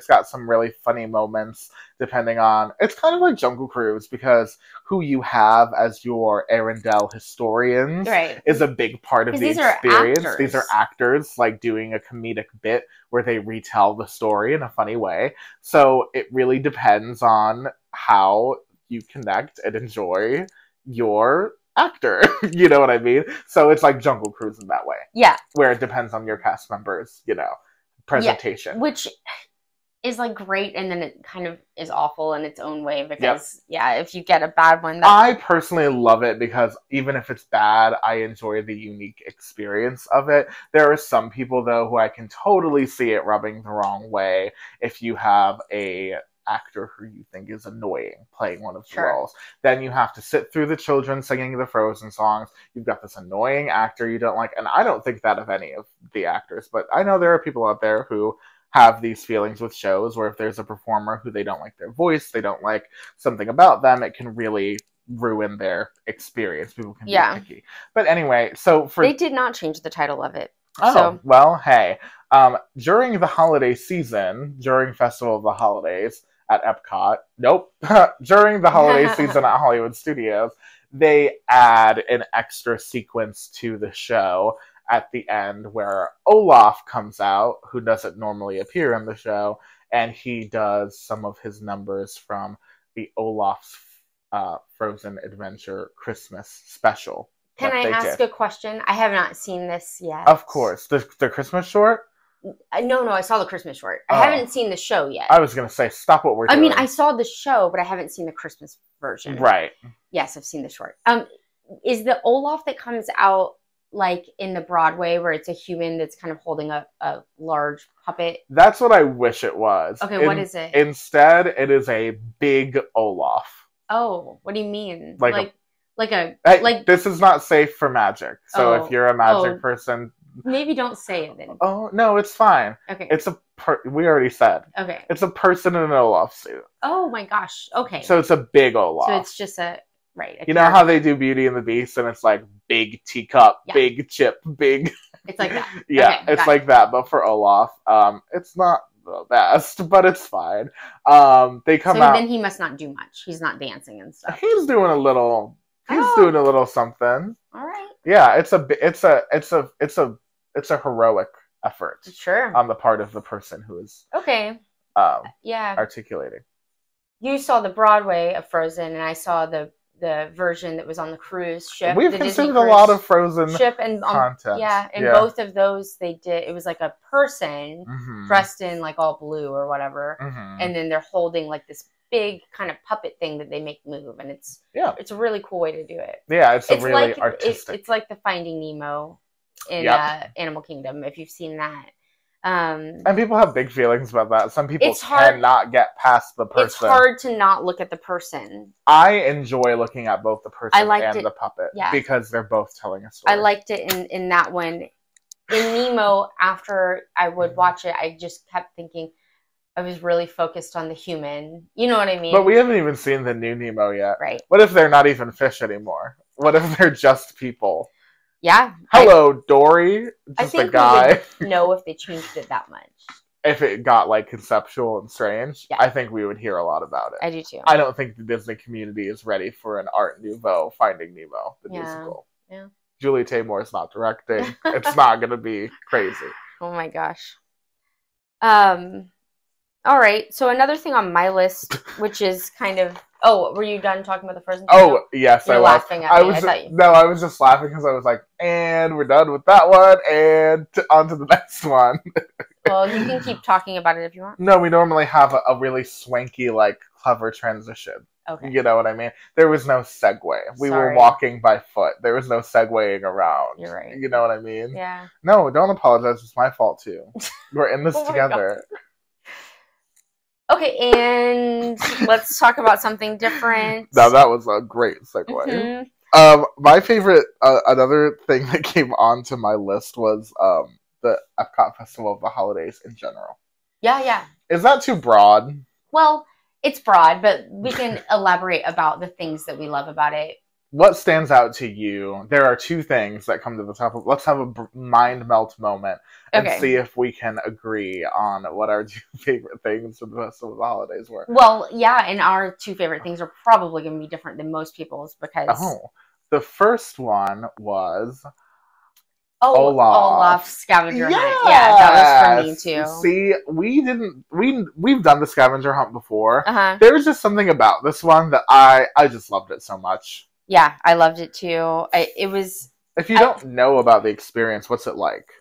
got some really funny moments depending on... It's kind of like Jungle Cruise because who you have as your Arendelle historians is a big part of the experience. These are actors like doing a comedic bit where they retell the story in a funny way. So it really depends on how you connect and enjoy your actor. You know what I mean? So it's like Jungle Cruise in that way. Yeah. Where it depends on your cast members, presentation. Yeah, which is like great, and then it kind of is awful in its own way because, if you get a bad one. I personally love it because even if it's bad, I enjoy the unique experience of it. There are some people, though, who I can totally see it rubbing the wrong way if you have a actor who you think is annoying playing one of the roles. Then you have to sit through the children singing the Frozen songs. You've got this annoying actor you don't like, and I don't think that of any of the actors, but I know there are people out there who have these feelings with shows where if there's a performer who they don't like their voice, they don't like something about them, it can really ruin their experience. People can be picky. But anyway, they did not change the title of it. Well, hey. During the holiday season, during Festival of the Holidays at Epcot, during the holiday season at Hollywood Studios, they add an extra sequence to the show at the end where Olaf comes out, who doesn't normally appear in the show, and he does some of his numbers from the Olaf's Frozen Adventure Christmas special. Can I ask a question? I have not seen this yet. Of course. The Christmas short? No, I saw the Christmas short. I haven't seen the show yet. I was going to say, stop what we're doing. I mean, I saw the show, but I haven't seen the Christmas version. Right. Yes, I've seen the short. Is the Olaf that comes out like in the Broadway where it's a human that's kind of holding a large puppet? That's what I wish it was. Okay, what is it? Instead, it is a big Olaf. Oh, what do you mean? This is not safe for magic. So if you're a magic person... Maybe don't say it then. Oh, no, it's fine. Okay. We already said. Okay. It's a person in an Olaf suit. Oh my gosh. Okay. So it's a big Olaf. So it's just you know how they do Beauty and the Beast and it's like big teacup, big chip, big... It's like that. Yeah, okay, it's like that, but for Olaf. It's not the best, but it's fine. They come out... then he must not do much. He's not dancing and stuff. He's doing a little... doing a little something. All right. Yeah, it's a heroic effort. Sure. On the part of the person who is articulating. You saw the Broadway of Frozen, and I saw the version that was on the cruise ship. We've consumed a lot of Frozen ship and content. Both of those they did. It was like a person dressed in like all blue or whatever, and then they're holding like this big kind of puppet thing that they make move, and it's a really cool way to do it. Yeah, it's really artistic. It's like the Finding Nemo in Animal Kingdom, if you've seen that. And people have big feelings about that. Some people cannot get past the person. It's hard to not look at the person. I enjoy looking at both the person and the puppet because they're both telling a story. I liked it in that one. In Nemo, after I would watch it, I just kept thinking, I was really focused on the human. You know what I mean? But we haven't even seen the new Nemo yet. Right. What if they're not even fish anymore? What if they're just people? Yeah. Hello, Dory. Just a guy. We would know if they changed it that much. If it got like conceptual and strange, I think we would hear a lot about it. I do too. I don't think the Disney community is ready for an Art Nouveau Finding Nemo, the musical. Yeah. Julie Taymor is not directing. It's not going to be crazy. Oh my gosh. All right. So another thing on my list, which is kind of... Oh, were you done talking about the Frozen? Oh, yes, You're laughing at me. I thought you... No, I was just laughing because I was like, and we're done with that one, and on to the next one. Well, you can keep talking about it if you want. No, we normally have a really swanky, like, clever transition. Okay. You know what I mean? There was no segue. We were walking by foot. There was no segueing around. You're right. You know what I mean? Yeah. No, don't apologize. It's my fault, too. We're in this together. Okay, and let's talk about something different. Now, that was a great segue. Mm-hmm. My favorite, another thing that came onto my list was the Epcot Festival of the Holidays in general. Yeah. Is that too broad? Well, it's broad, but we can elaborate about the things that we love about it. What stands out to you? There are two things that come to the top of... Let's have a mind melt moment and see if we can agree on what our two favorite things for the Festival of the Holidays were. Well, yeah, and our two favorite things are probably going to be different than most people's because... Oh, the first one was... Olaf scavenger hunt. Yeah, that was for me too. See, we've done the scavenger hunt before. There was just something about this one that I just loved it so much. Yeah, I loved it too. It was... If you don't know about the experience, what's it like?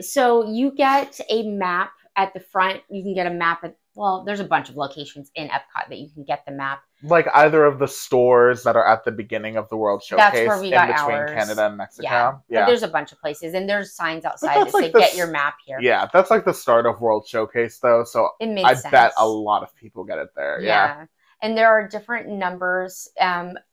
So you get a map at the front. You can get a map at... Well, there's a bunch of locations in Epcot that you can get the map. Like either of the stores that are at the beginning of the World Showcase. That's where we got between Canada and Mexico. Yeah. But there's a bunch of places, and there's signs outside that say, get your map here. Yeah, that's like the start of World Showcase, though, so I bet a lot of people get it there. Yeah. And there are different numbers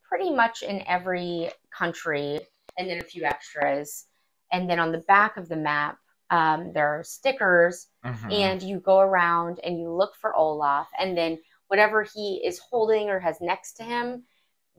pretty much in every country, and then a few extras. And then on the back of the map, there are stickers, and you go around and you look for Olaf, and then whatever he is holding or has next to him,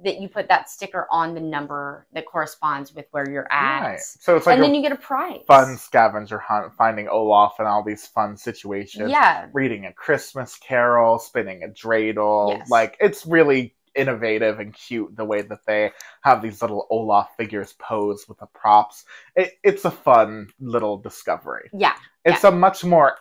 that you put that sticker on the number that corresponds with where you're at. Right. So it's like, and then you get a prize. Fun scavenger hunt, finding Olaf in all these fun situations. Yeah. Reading a Christmas carol, spinning a dreidel. Yes. Like, it's really innovative and cute the way that they have these little Olaf figures posed with the props. It's a fun little discovery. Yeah. It's a much more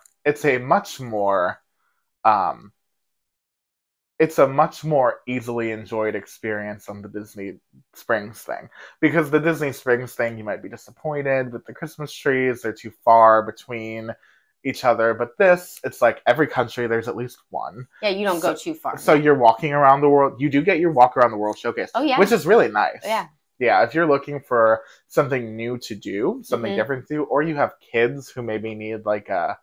easily enjoyed experience on the Disney Springs thing. Because the Disney Springs thing, you might be disappointed with the Christmas trees. They're too far between each other. But this, it's like every country, there's at least one. Yeah, you don't go too far. So you're walking around the world. You do get your walk around the World Showcase. Oh, yeah. Which is really nice. Yeah. Yeah, if you're looking for something new to do, something different to do, or you have kids who maybe need like a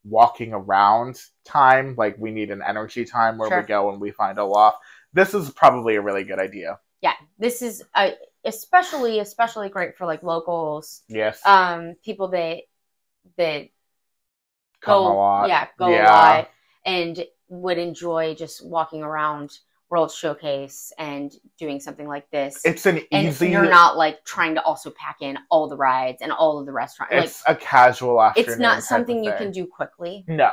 walking around time, like we need an energy time where we go and we find Olaf, this is probably a really good idea. Yeah, this is especially great for like locals. Yes. People that come a lot. Yeah, a lot and would enjoy just walking around World Showcase and doing something like this. It's an easy... And you're not like trying to also pack in all the rides and all of the restaurants. It's like, a casual afternoon. It's not something you can do quickly. No.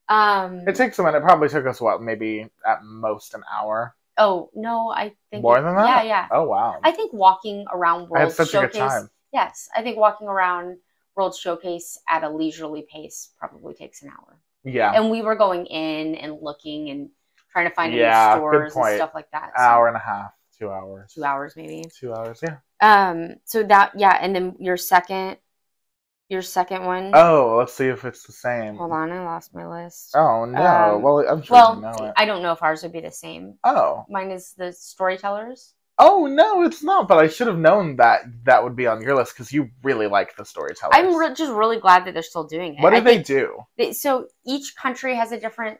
It takes a minute. It probably took us, maybe at most an hour? Oh, no, I think... More than that? Yeah. Oh, wow. I think walking around World Showcase... I had such a good time. Yes, I think walking around World Showcase at a leisurely pace probably takes an hour. Yeah. And we were going in and looking and trying to find new stores and stuff like that. So. Hour and a half, 2 hours. 2 hours, maybe. 2 hours, yeah. So that, and then your second one. Oh, let's see if it's the same. Hold on, I lost my list. Oh, no. Well, I'm sure you know it. I don't know if ours would be the same. Oh. Mine is the storytellers. Oh, no, it's not, but I should have known that would be on your list because you really like the storytellers. I'm just really glad that they're still doing it. What do they do? So each country has a different...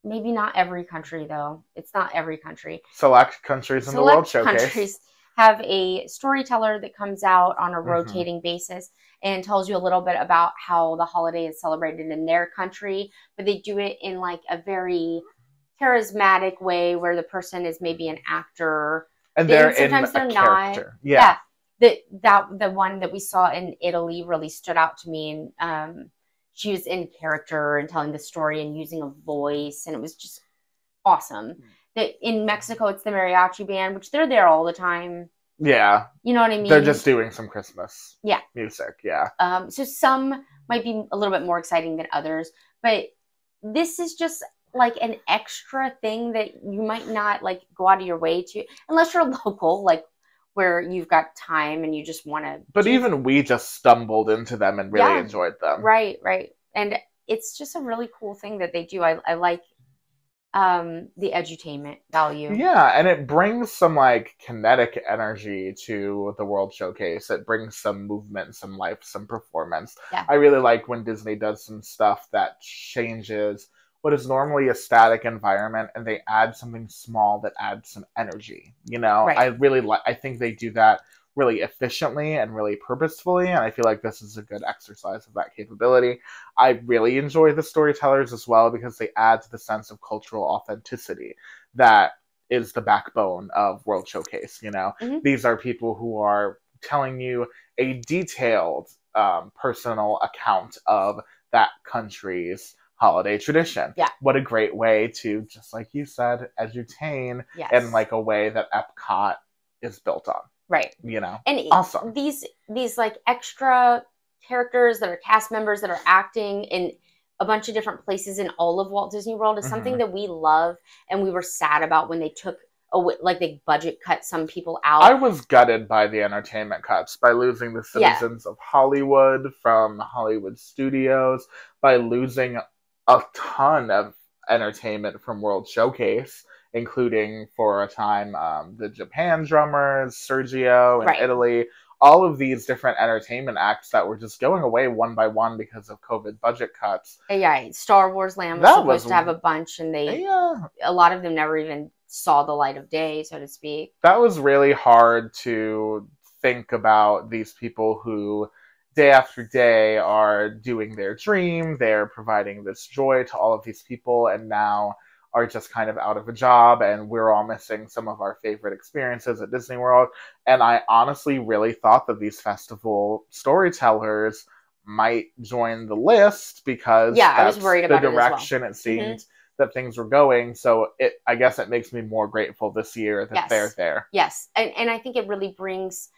Maybe not every country, though. It's not every country. Select countries in the World Showcase. Countries have a storyteller that comes out on a rotating basis and tells you a little bit about how the holiday is celebrated in their country, but they do it in like a very charismatic way where the person is maybe an actor. And sometimes they're not. Character. Yeah. The one that we saw in Italy really stood out to me, and she was in character and telling the story and using a voice, and it was just awesome. That in Mexico, it's the mariachi band, which they're there all the time. Yeah. You know what I mean? They're just doing some Christmas music, yeah. So some might be a little bit more exciting than others, but this is just like an extra thing that you might not like go out of your way to, unless you're local, like where you've got time and you just want to. But even we just stumbled into them and really enjoyed them. Right. And it's just a really cool thing that they do. I like the edutainment value. Yeah, and it brings some like kinetic energy to the World Showcase. It brings some movement, some life, some performance. Yeah. I really like when Disney does some stuff that changes what is normally a static environment and they add something small that adds some energy. You know, Right. I think they do that really efficiently and really purposefully, and I feel like this is a good exercise of that capability. I really enjoy the storytellers as well because they add to the sense of cultural authenticity that is the backbone of World Showcase. You know, these are people who are telling you a detailed personal account of that country's holiday tradition. Yeah. What a great way to, just like you said, edutain in like a way that Epcot is built on. Right. You know, and awesome. These like extra characters that are cast members that are acting in a bunch of different places in all of Walt Disney World is something that we love, and we were sad about when they took like they budget cut some people out. I was gutted by the entertainment cuts, by losing the citizens of Hollywood from Hollywood Studios, by losing a ton of entertainment from World Showcase, including for a time the Japan drummers, Sergio in Italy, all of these different entertainment acts that were just going away one by one because of COVID budget cuts. Yeah, Star Wars Land was supposed to have a bunch, and a lot of them never even saw the light of day, so to speak. That was really hard to think about these people who day after day are doing their dream, they're providing this joy to all of these people, and now are just kind of out of a job, and we're all missing some of our favorite experiences at Disney World. And I honestly really thought that these festival storytellers might join the list because I was worried about the direction it seemed that things were going. So I guess it makes me more grateful this year that they're there. Yes, and I think it really brings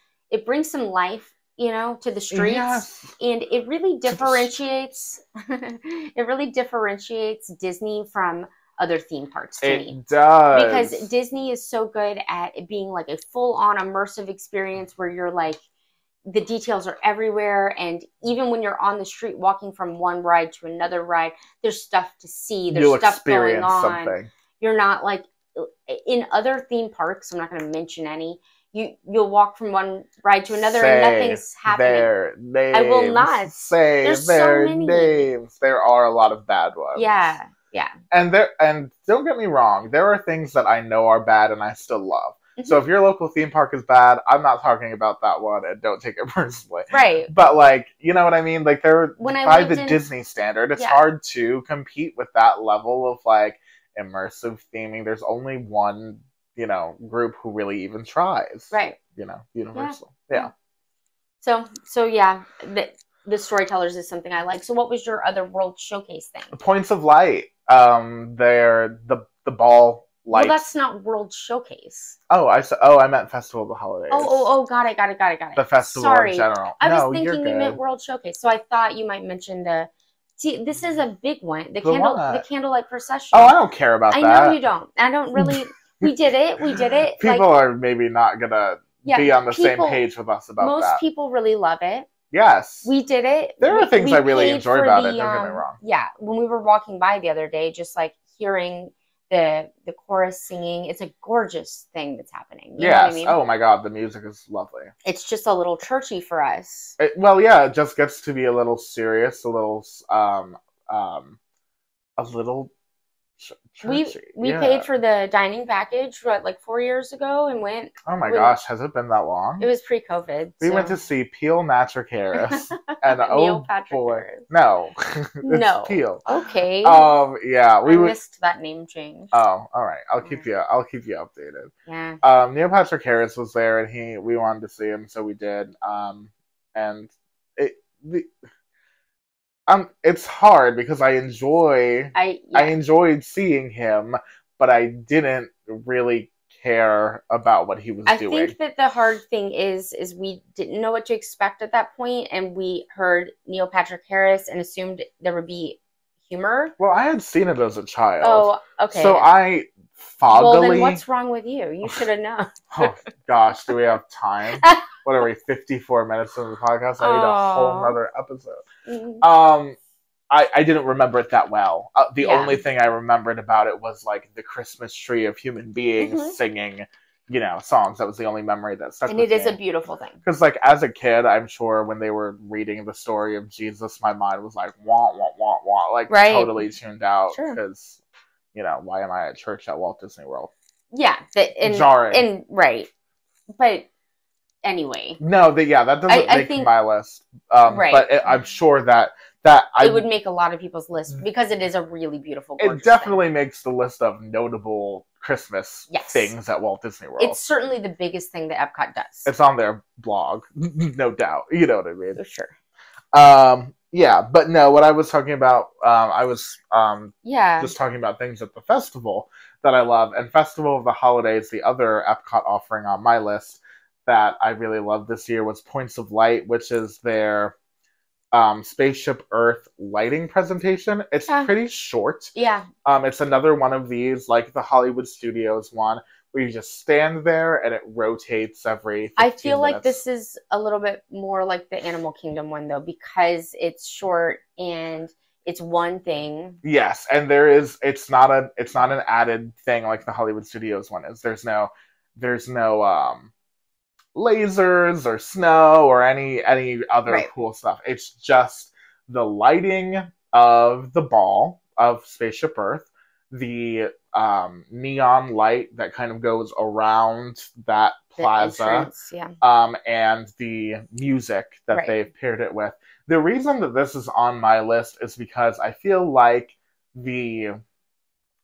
some life, you know, to the streets, and it really differentiates. It really differentiates Disney from other theme parks to me. It does. Because Disney is so good at it being like a full-on immersive experience where you're like, the details are everywhere, and even when you're on the street walking from one ride to another ride, there's stuff to see, there's stuff going on. Something. You're not like in other theme parks, I'm not going to mention any, you'll walk from one ride to another and nothing's happening. Their names. I will not say there's their so many names. There are a lot of bad ones. Yeah. And don't get me wrong, there are things that I know are bad and I still love. So if your local theme park is bad, I'm not talking about that one, and don't take it personally. Right. But like, you know what I mean? Like by the Disney standard, it's hard to compete with that level of like immersive theming. There's only one, you know, group who really even tries. Right. You know, Universal. Yeah. So yeah, the storytellers is something I like. So what was your other World Showcase thing? Points of Light. They're the ball lights. Well, that's not World Showcase. I meant Festival of the Holidays. Oh, got it. The festival in general. I was thinking you meant World Showcase, so I thought you might mention See, this is a big one. The candlelight procession. Oh, I don't care about that. I know you don't. I don't really. We did it. People are maybe not gonna be on the same page with us about that. Most people really love it. Yes. We did it. There are things I really enjoy about it, don't get me wrong. Yeah, when we were walking by the other day, just like hearing the chorus singing, it's a gorgeous thing that's happening. You know what I mean? Oh my God, the music is lovely. It's just a little churchy for us. It just gets to be a little serious, a little churchy. We paid for the dining package like 4 years ago and went. Oh my gosh, has it been that long? It was pre-COVID. We went to see Peel Patrick Harris and Neil Patrick Harris. No, no, Peel. Okay. Yeah, we missed that name change. Oh, all right. I'll keep you updated. Yeah. Neil Patrick Harris was there, and we wanted to see him, so we did. And it's hard because I enjoyed seeing him, but I didn't really care about what he was doing. I think that the hard thing is we didn't know what to expect at that point, and we heard Neil Patrick Harris and assumed there would be humor. Well, I had seen it as a child. Oh, okay. So I foggily... Well, then what's wrong with you? You should have known. Oh, gosh. Do we have time? What are we, 54 minutes into the podcast? I need a whole nother episode. Mm-hmm. I didn't remember it that well. The only thing I remembered about it was, like, the Christmas tree of human beings singing, you know, songs. That was the only memory that stuck with me. And it is a beautiful thing. Because, like, as a kid, I'm sure when they were reading the story of Jesus, my mind was like, wah, wah, wah, wah. Like, totally tuned out. Because, you know, why am I at church at Walt Disney World? Yeah. Jarring. Right. But anyway. No, that doesn't make my list. But I'm sure that it would make a lot of people's list because it is a really beautiful, gorgeous It definitely makes the list of notable Christmas things at Walt Disney World. It's certainly the biggest thing that Epcot does. It's on their blog, no doubt. You know what I mean? For sure. Yeah, but no, what I was talking about, I was just talking about things at the festival that I love. And Festival of the Holidays, the other Epcot offering on my list that I really loved this year was Points of Light, which is their Spaceship Earth lighting presentation. It's pretty short. Yeah. It's another one of these, like the Hollywood Studios one, where you just stand there and it rotates every 15 I feel minutes. like this is a little bit more like the Animal Kingdom one, though, because it's short and it's one thing. Yes, and it's not an added thing like the Hollywood Studios one is. There's no lasers or snow or any other cool stuff. It's just the lighting of the ball of Spaceship Earth, the neon light that kind of goes around that plaza, and the music that they've paired it with. The reason that this is on my list is because I feel like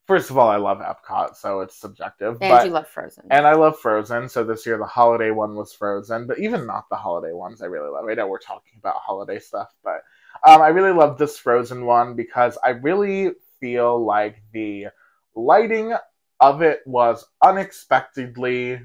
first of all, I love Epcot, so it's subjective. And you love Frozen. And I love Frozen, so this year the holiday one was Frozen. But even not the holiday ones, I really love. I know we're talking about holiday stuff, but I really love this Frozen one because I really feel like the lighting of it was unexpectedly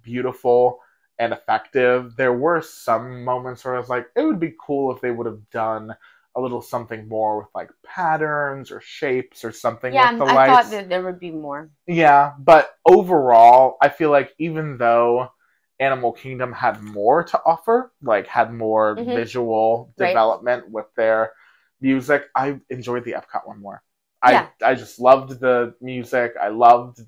beautiful and effective. There were some moments where I was like, it would be cool if they would have done a little something more with like patterns or shapes or something with the lights. I thought that there would be more. Yeah, but overall, I feel like even though Animal Kingdom had more to offer, like had more visual development with their music, I enjoyed the Epcot one more. I just loved the music. I loved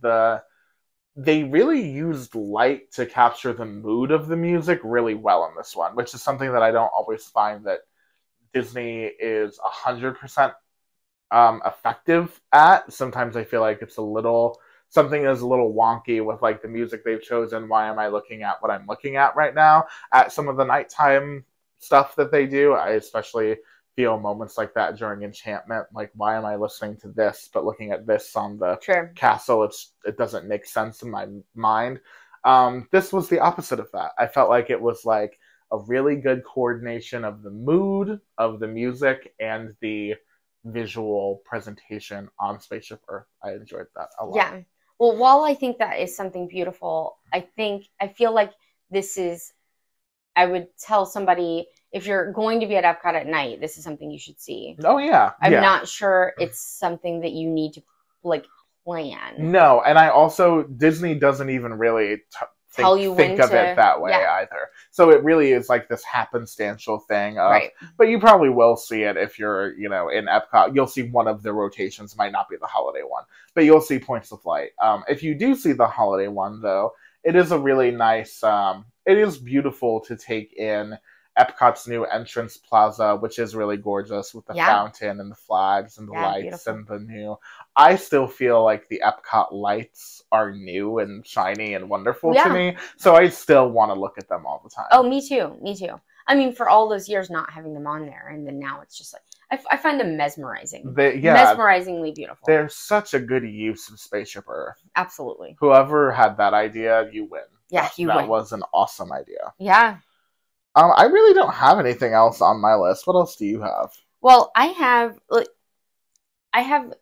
they really used light to capture the mood of the music really well in this one, which is something that I don't always find that Disney is 100% effective at. Sometimes I feel like something is a little wonky with like the music they've chosen. Why am I looking at what I'm looking at right now? At some of the nighttime stuff that they do, I especially feel moments like that during Enchantment. Like, why am I listening to this but looking at this on the castle? It doesn't make sense in my mind. This was the opposite of that. I felt like it was like a really good coordination of the mood, of the music, and the visual presentation on Spaceship Earth. I enjoyed that a lot. Yeah. Well, while I think that is something beautiful, I feel like I would tell somebody, if you're going to be at Epcot at night, this is something you should see. Oh, yeah. I'm not sure it's something that you need to, like, plan. No, and Disney doesn't even really think of it that way either. So it really is like this happenstantial thing. But you probably will see it if you're, in Epcot. You'll see one of the rotations. Might not be the holiday one, but you'll see Points of Light. If you do see the holiday one, though, it is a really nice, it is beautiful to take in Epcot's new entrance plaza, which is really gorgeous with the fountain and the flags and the lights beautiful. And the new. I still feel like the Epcot lights are new and shiny and wonderful to me, so I still want to look at them all the time. Oh, me too. Me too. I mean, for all those years not having them on there, and then now it's just like I find them mesmerizing. Mesmerizingly beautiful. They're such a good use of Spaceship Earth. Absolutely. Whoever had that idea, you win. Yeah, that was an awesome idea. Yeah. I really don't have anything else on my list. What else do you have? Well, I have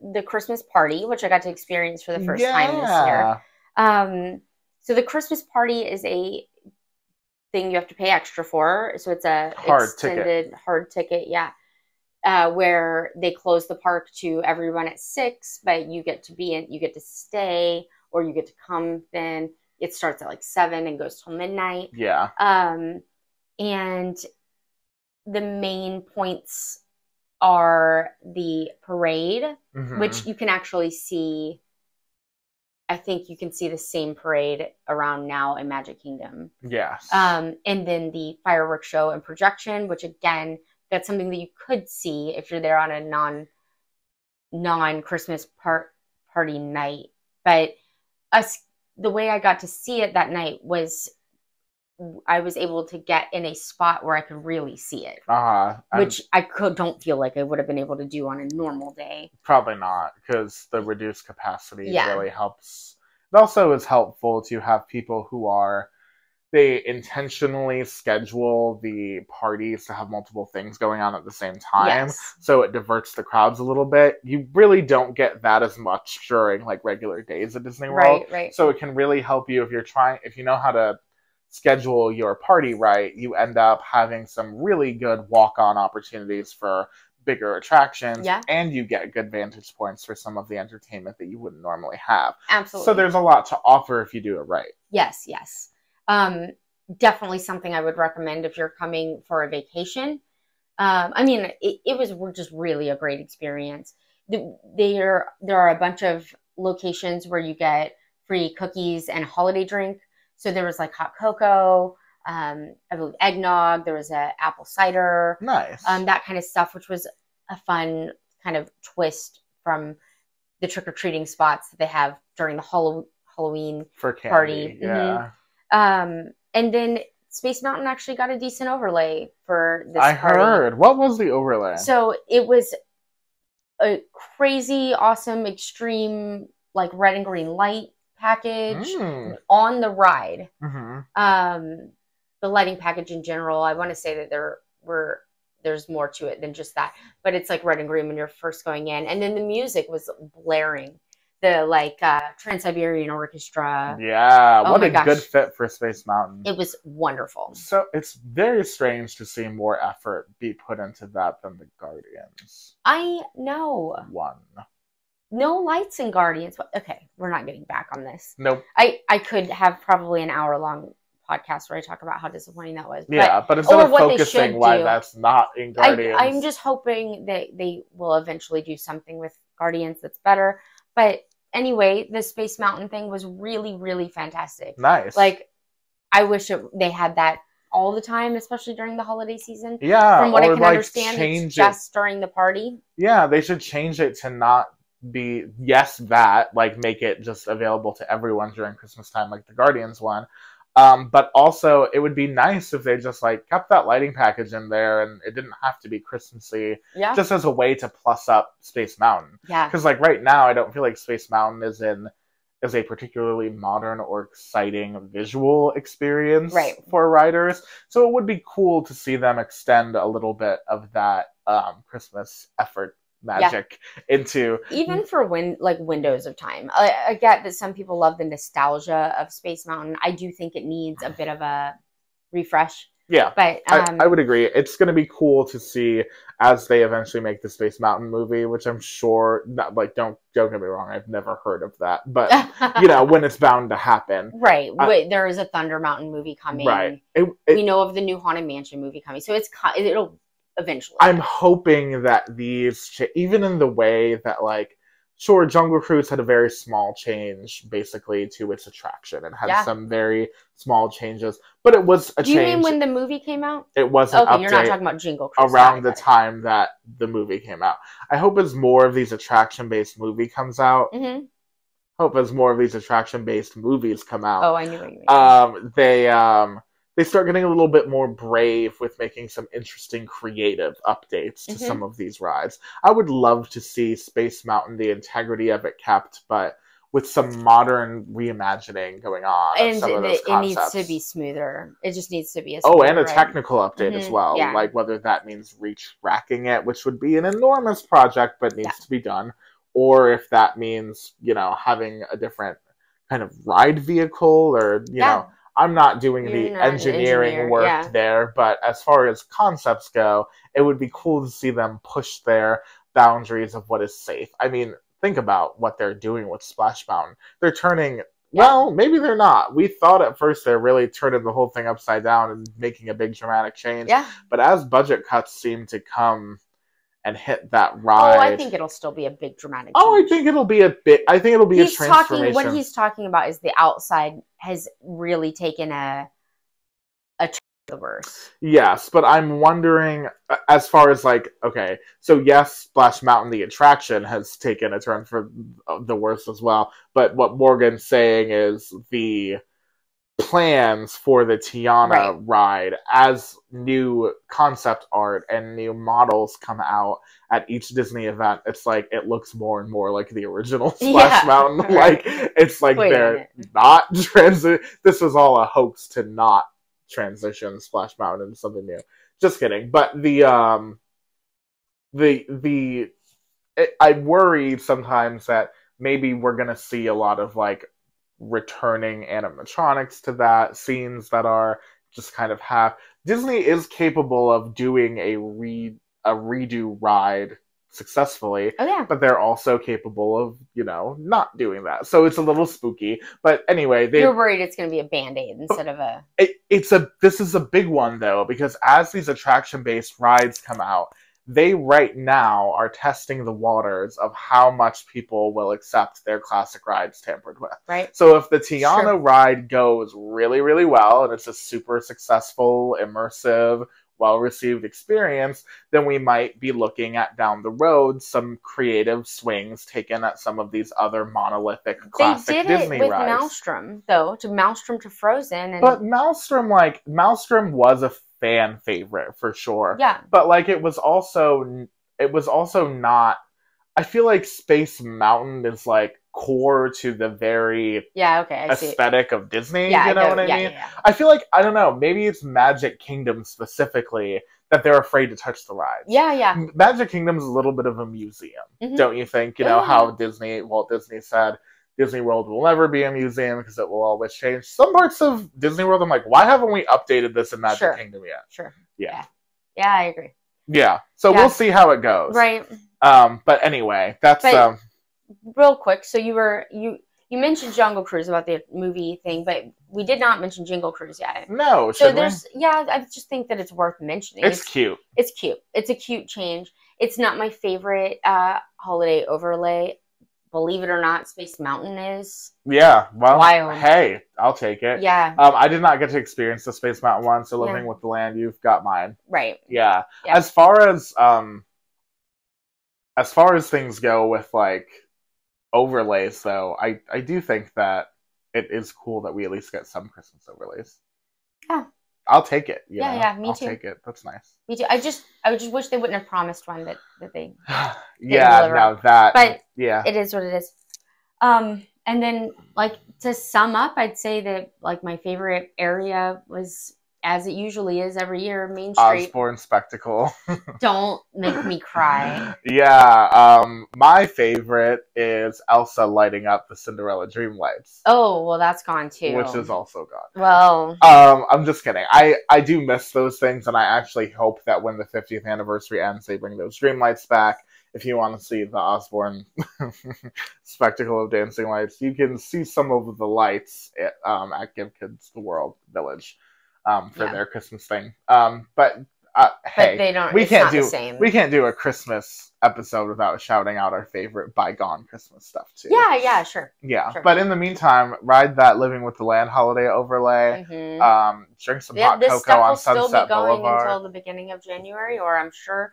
the Christmas party, which I got to experience for the first time this year. So the Christmas party is a thing you have to pay extra for. So it's a hard ticket. Yeah. where they close the park to everyone at 6, but you get to stay, or you get to come then. It starts at like 7 and goes till midnight. Yeah. And the main points are the parade, which you can actually see. I think you can see the same parade around now in Magic Kingdom. Yes. And then the fireworks show and projection, which again, that's something that you could see if you're there on a non-Christmas party night. But the way I got to see it that night was I was able to get in a spot where I could really see it, which don't feel like I would have been able to do on a normal day. Probably not, because the reduced capacity really helps. It also is helpful to have people who they intentionally schedule the parties to have multiple things going on at the same time, so it diverts the crowds a little bit. You really don't get that as much during like regular days at Disney World, right? So it can really help you if you know how to schedule your party right. You end up having some really good walk-on opportunities for bigger attractions, and you get good vantage points for some of the entertainment that you wouldn't normally have. Absolutely. So there's a lot to offer if you do it right. Yes. Definitely something I would recommend if you're coming for a vacation. I mean, it was just really a great experience. There are a bunch of locations where you get free cookies and holiday drink. So there was like hot cocoa, I believe eggnog, there was a apple cider. Nice. That kind of stuff, which was a fun kind of twist from the trick-or-treating spots that they have during the Halloween for candy, party. Yeah. And then Space Mountain actually got a decent overlay for this party. I heard. What was the overlay? So it was a crazy, awesome, extreme, like red and green light package on the ride. The lighting package in general, I want to say that there's more to it than just that, but it's like red and green when you're first going in, and then the music was blaring, the Trans-Siberian Orchestra. What a good fit for Space Mountain. It was wonderful. So it's very strange to see more effort be put into that than the Guardians. I know. No lights in Guardians. Okay, we're not getting back on this. Nope. I could have probably an hour-long podcast where I talk about how disappointing that was. But instead of focusing why that's not in Guardians. I'm just hoping that they will eventually do something with Guardians that's better. But anyway, the Space Mountain thing was really, really fantastic. Nice. Like, I wish they had that all the time, especially during the holiday season. Yeah. From what I can understand, it's just during the party. Yeah, they should change it to not be make it just available to everyone during Christmas time like the Guardians one, but also it would be nice if they just kept that lighting package in there and it didn't have to be Christmassy, just as a way to plus up Space Mountain, because right now I don't feel like Space Mountain is a particularly modern or exciting visual experience for riders, so it would be cool to see them extend a little bit of that Christmas effort magic into even for windows of time. I get that some people love the nostalgia of Space Mountain. I do think it needs a bit of a refresh. Yeah, but I would agree. It's going to be cool to see as they eventually make the Space Mountain movie, which I'm sure don't get me wrong, I've never heard of that, but when it's bound to happen. Right. There is a Thunder Mountain movie coming. Right. We know of the new Haunted Mansion movie coming, so it'll eventually. I'm hoping that these, even in the way that sure, Jungle Cruise had a very small change basically to its attraction and had some very small changes, but it was a change. Do you mean when the movie came out? It was an update. You're not talking about Jungle Cruise. Around the time that the movie came out. I hope as more of these attraction-based movie comes out, hope as more of these attraction-based movies come out. Oh, I knew what you mean. They start getting a little bit more brave with making some interesting creative updates to some of these rides. I would love to see Space Mountain, the integrity of it kept, but with some modern reimagining going on. And some of those concepts. It needs to be smoother. It just needs to be a smoother, and a technical update as well. Yeah. Whether that means retracking it, which would be an enormous project but needs to be done, or if that means, having a different kind of ride vehicle or, I'm not doing You're the not an engineering engineer, work yeah. there, but as far as concepts go, it would be cool to see them push their boundaries of what is safe. I mean, think about what they're doing with Splash Mountain. They're turning, well, maybe they're not. We thought at first they're really turning the whole thing upside down and making a big dramatic change. Yeah. But as budget cuts seem to come and hit that ride. Oh, I think it'll still be a big dramatic change. Oh, I think it'll be a bit. I think it'll be a transformation. What he's talking about is the outside has really taken a turn for the worse. Yes, but I'm wondering, as far as like, okay, so yes, Splash Mountain, the attraction, has taken a turn for the worse as well. But what Morgan's saying is the plans for the Tiana ride, as new concept art and new models come out at each Disney event, it's like it looks more and more like the original Splash Mountain. Like it's like they're not this was all a hoax to not transition Splash Mountain into something new. Just kidding. But I worry sometimes that maybe we're gonna see a lot of like returning animatronics to that, scenes that are just kind of half. Disney is capable of doing a redo ride successfully, but they're also capable of, not doing that. So it's a little spooky. But anyway, you're worried it's going to be a Band-Aid instead of a... This is a big one, though, because as these attraction-based rides come out, they right now are testing the waters of how much people will accept their classic rides tampered with. Right. So if the Tiana ride goes really, really well, and it's a super successful, immersive, well-received experience, then we might be looking at down the road some creative swings taken at some of these other monolithic classic Disney rides. They did it with Maelstrom, though, Maelstrom to Frozen. But Maelstrom was a fan favorite for sure. Yeah. But like it was also not. I feel like Space Mountain is like core to the very aesthetic of Disney. Yeah, you know what I mean? Yeah. I feel like, I don't know, maybe it's Magic Kingdom specifically that they're afraid to touch the rides. Yeah, yeah. Magic Kingdom is a little bit of a museum, don't you think? You know how Walt Disney said Disney World will never be a museum because it will always change. Some parts of Disney World, I'm like, why haven't we updated this in Magic Kingdom yet? Sure. Yeah. Yeah, I agree. Yeah. So we'll see how it goes. Right. But anyway, that's real quick. So you mentioned Jungle Cruise about the movie thing, but we did not mention Jingle Cruise yet. No. So I just think that it's worth mentioning. It's cute. It's cute. It's a cute change. It's not my favorite holiday overlay. Believe it or not, Space Mountain is. Yeah, well, hey, I'll take it. Yeah. I did not get to experience the Space Mountain one, so Living with the Land, you've got mine. Right. Yeah. As far as things go with like overlays, though, I do think that it is cool that we at least get some Christmas overlays. Yeah. I'll take it. Me too. I'll take it. That's nice. Me too. I just wish they wouldn't have promised one that they. But it is what it is. And then like to sum up, I'd say that like my favorite area was, as it usually is every year, Main Street. Osborne Spectacle. Don't make me cry. Yeah, my favorite is Elsa lighting up the Cinderella Dream Lights. Oh, well, that's gone too. Which is also gone. Well. I'm just kidding. I do miss those things, and I actually hope that when the 50th anniversary ends, they bring those Dream Lights back. If you want to see the Osborne Spectacle of Dancing Lights, you can see some of the lights at Give Kids the World Village. For their Christmas thing. But hey, we can't do a Christmas episode without shouting out our favorite bygone Christmas stuff too. Yeah, sure. Yeah, sure. But in the meantime, ride that Living with the Land holiday overlay. Mm-hmm. Drink some hot cocoa on Sunset Boulevard. This stuff will still be going until the beginning of January, or I'm sure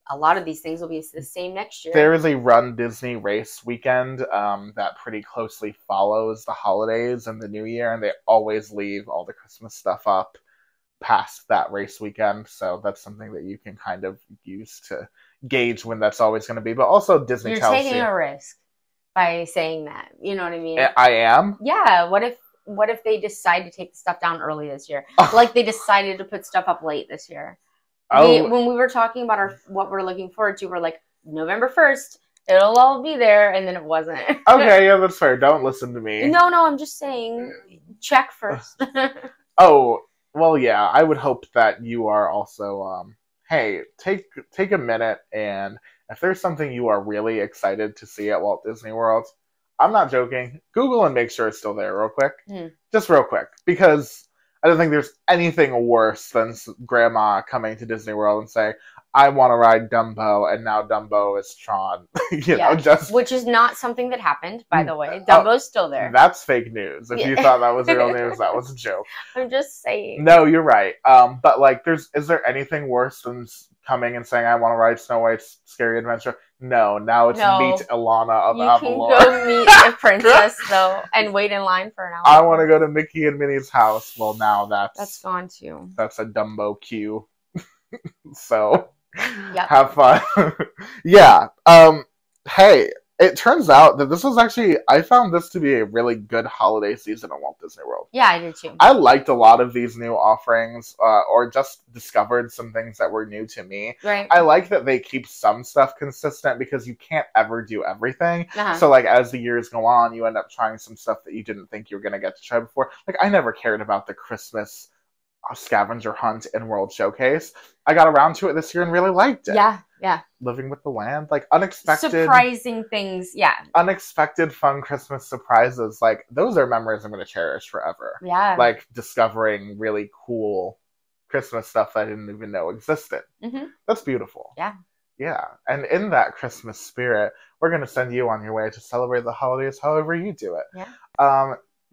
a lot of these things will be the same next year. There is a Run Disney race weekend that pretty closely follows the holidays and the New Year, and they always leave all the Christmas stuff up past that race weekend. So that's something that you can kind of use to gauge when that's always going to be. But also Disney tells you. You're taking a risk by saying that. You know what I mean? I am? Yeah. What if they decide to take the stuff down early this year? Like they decided to put stuff up late this year. When we were talking about what we're looking forward to, we're like, November 1st, it'll all be there, and then it wasn't. Okay, yeah, that's fair. Don't listen to me. No, I'm just saying, check first. Oh, well, yeah. I would hope that you are also. Hey, take a minute, and if there's something you are really excited to see at Walt Disney World, I'm not joking. Google and make sure it's still there real quick. Just real quick, because I don't think there's anything worse than Grandma coming to Disney World and saying, I want to ride Dumbo, and now Dumbo is Tron. Which is not something that happened, by the way. Dumbo's still there. That's fake news. If you thought that was real news, that was a joke. I'm just saying. No, you're right. But like, is there anything worse than coming and saying, I want to ride Snow White's Scary Adventure? No, now it's meet Ilana of Avalor. You can go meet a princess, though, and wait in line for an hour. I want to go to Mickey and Minnie's house. Well, now that's gone too. That's a Dumbo queue. So, have fun. Yeah. Hey, it turns out that this was actually, I found this to be a really good holiday season at Walt Disney World. Yeah, I did too. I liked a lot of these new offerings, or just discovered some things that were new to me. Right. I like that they keep some stuff consistent because you can't ever do everything. So, like, as the years go on, you end up trying some stuff that you didn't think you were going to get to try before. Like, I never cared about the Christmas scavenger hunt and World Showcase. I got around to it this year and really liked it. Yeah. Living with the Land, like unexpected, surprising things. Yeah, unexpected fun Christmas surprises. Like those are memories I'm going to cherish forever. Yeah, like discovering really cool Christmas stuff that I didn't even know existed. That's beautiful. Yeah, and in that Christmas spirit, we're going to send you on your way to celebrate the holidays however you do it.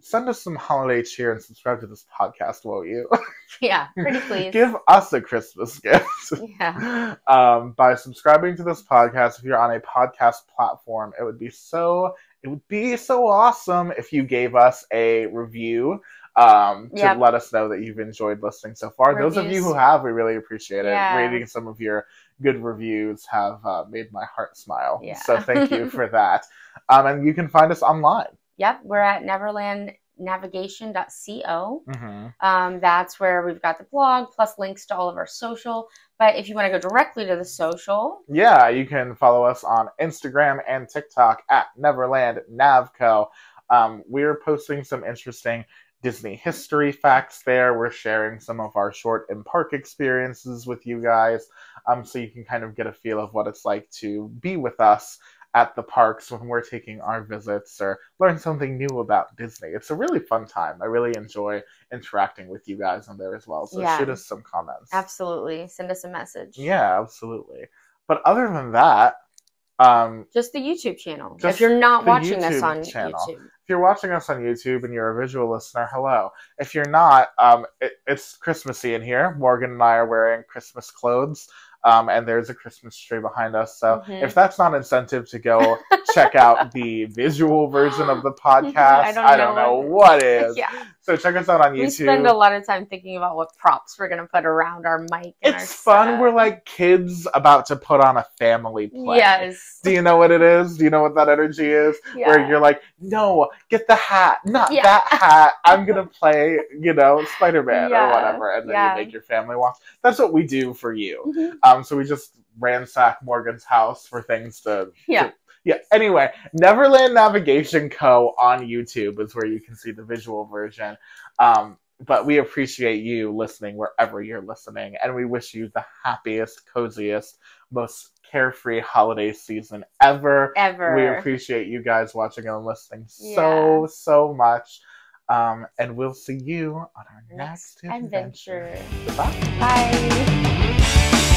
Send us some holiday cheer and subscribe to this podcast, won't you? Yeah, pretty please. Give us a Christmas gift. By subscribing to this podcast, if you're on a podcast platform, it would be so awesome if you gave us a review to let us know that you've enjoyed listening so far. Reviews. Those of you who have, we really appreciate it. Reading some of your good reviews have made my heart smile. So thank you for that. And you can find us online. Yep, we're at neverlandnavigation.co. That's where we've got the blog, plus links to all of our social. But if you want to go directly to the social... Yeah, you can follow us on Instagram and TikTok at NeverlandNavCo. We're posting some interesting Disney history facts there. We're sharing some of our short in-park experiences with you guys, so you can kind of get a feel of what it's like to be with us at the parks when we're taking our visits or learn something new about Disney. It's a really fun time. I really enjoy interacting with you guys on there as well. So shoot us some comments. Absolutely. Send us a message. Yeah, absolutely. But other than that, just the YouTube channel. If you're not watching us on YouTube. If you're watching us on YouTube and you're a visual listener, hello. If you're not, it's Christmassy in here. Morgan and I are wearing Christmas clothes. And there's a Christmas tree behind us. So if that's not incentive to go check out the visual version of the podcast, I don't know what is. So check us out on YouTube. We spend a lot of time thinking about what props we're going to put around our mic. And it's fun. Stuff. We're like kids about to put on a family play. Yes. Do you know what it is? Do you know what that energy is? Where you're like, no, get the hat, not that hat. I'm going to play, Spider-Man or whatever. And then you make your family watch. That's what we do for you. So we just ransack Morgan's house for things to... Anyway, Neverland Navigation Co. on YouTube is where you can see the visual version. But we appreciate you listening wherever you're listening. And we wish you the happiest, coziest, most carefree holiday season ever. We appreciate you guys watching and listening so much. And we'll see you on our next adventure. Bye.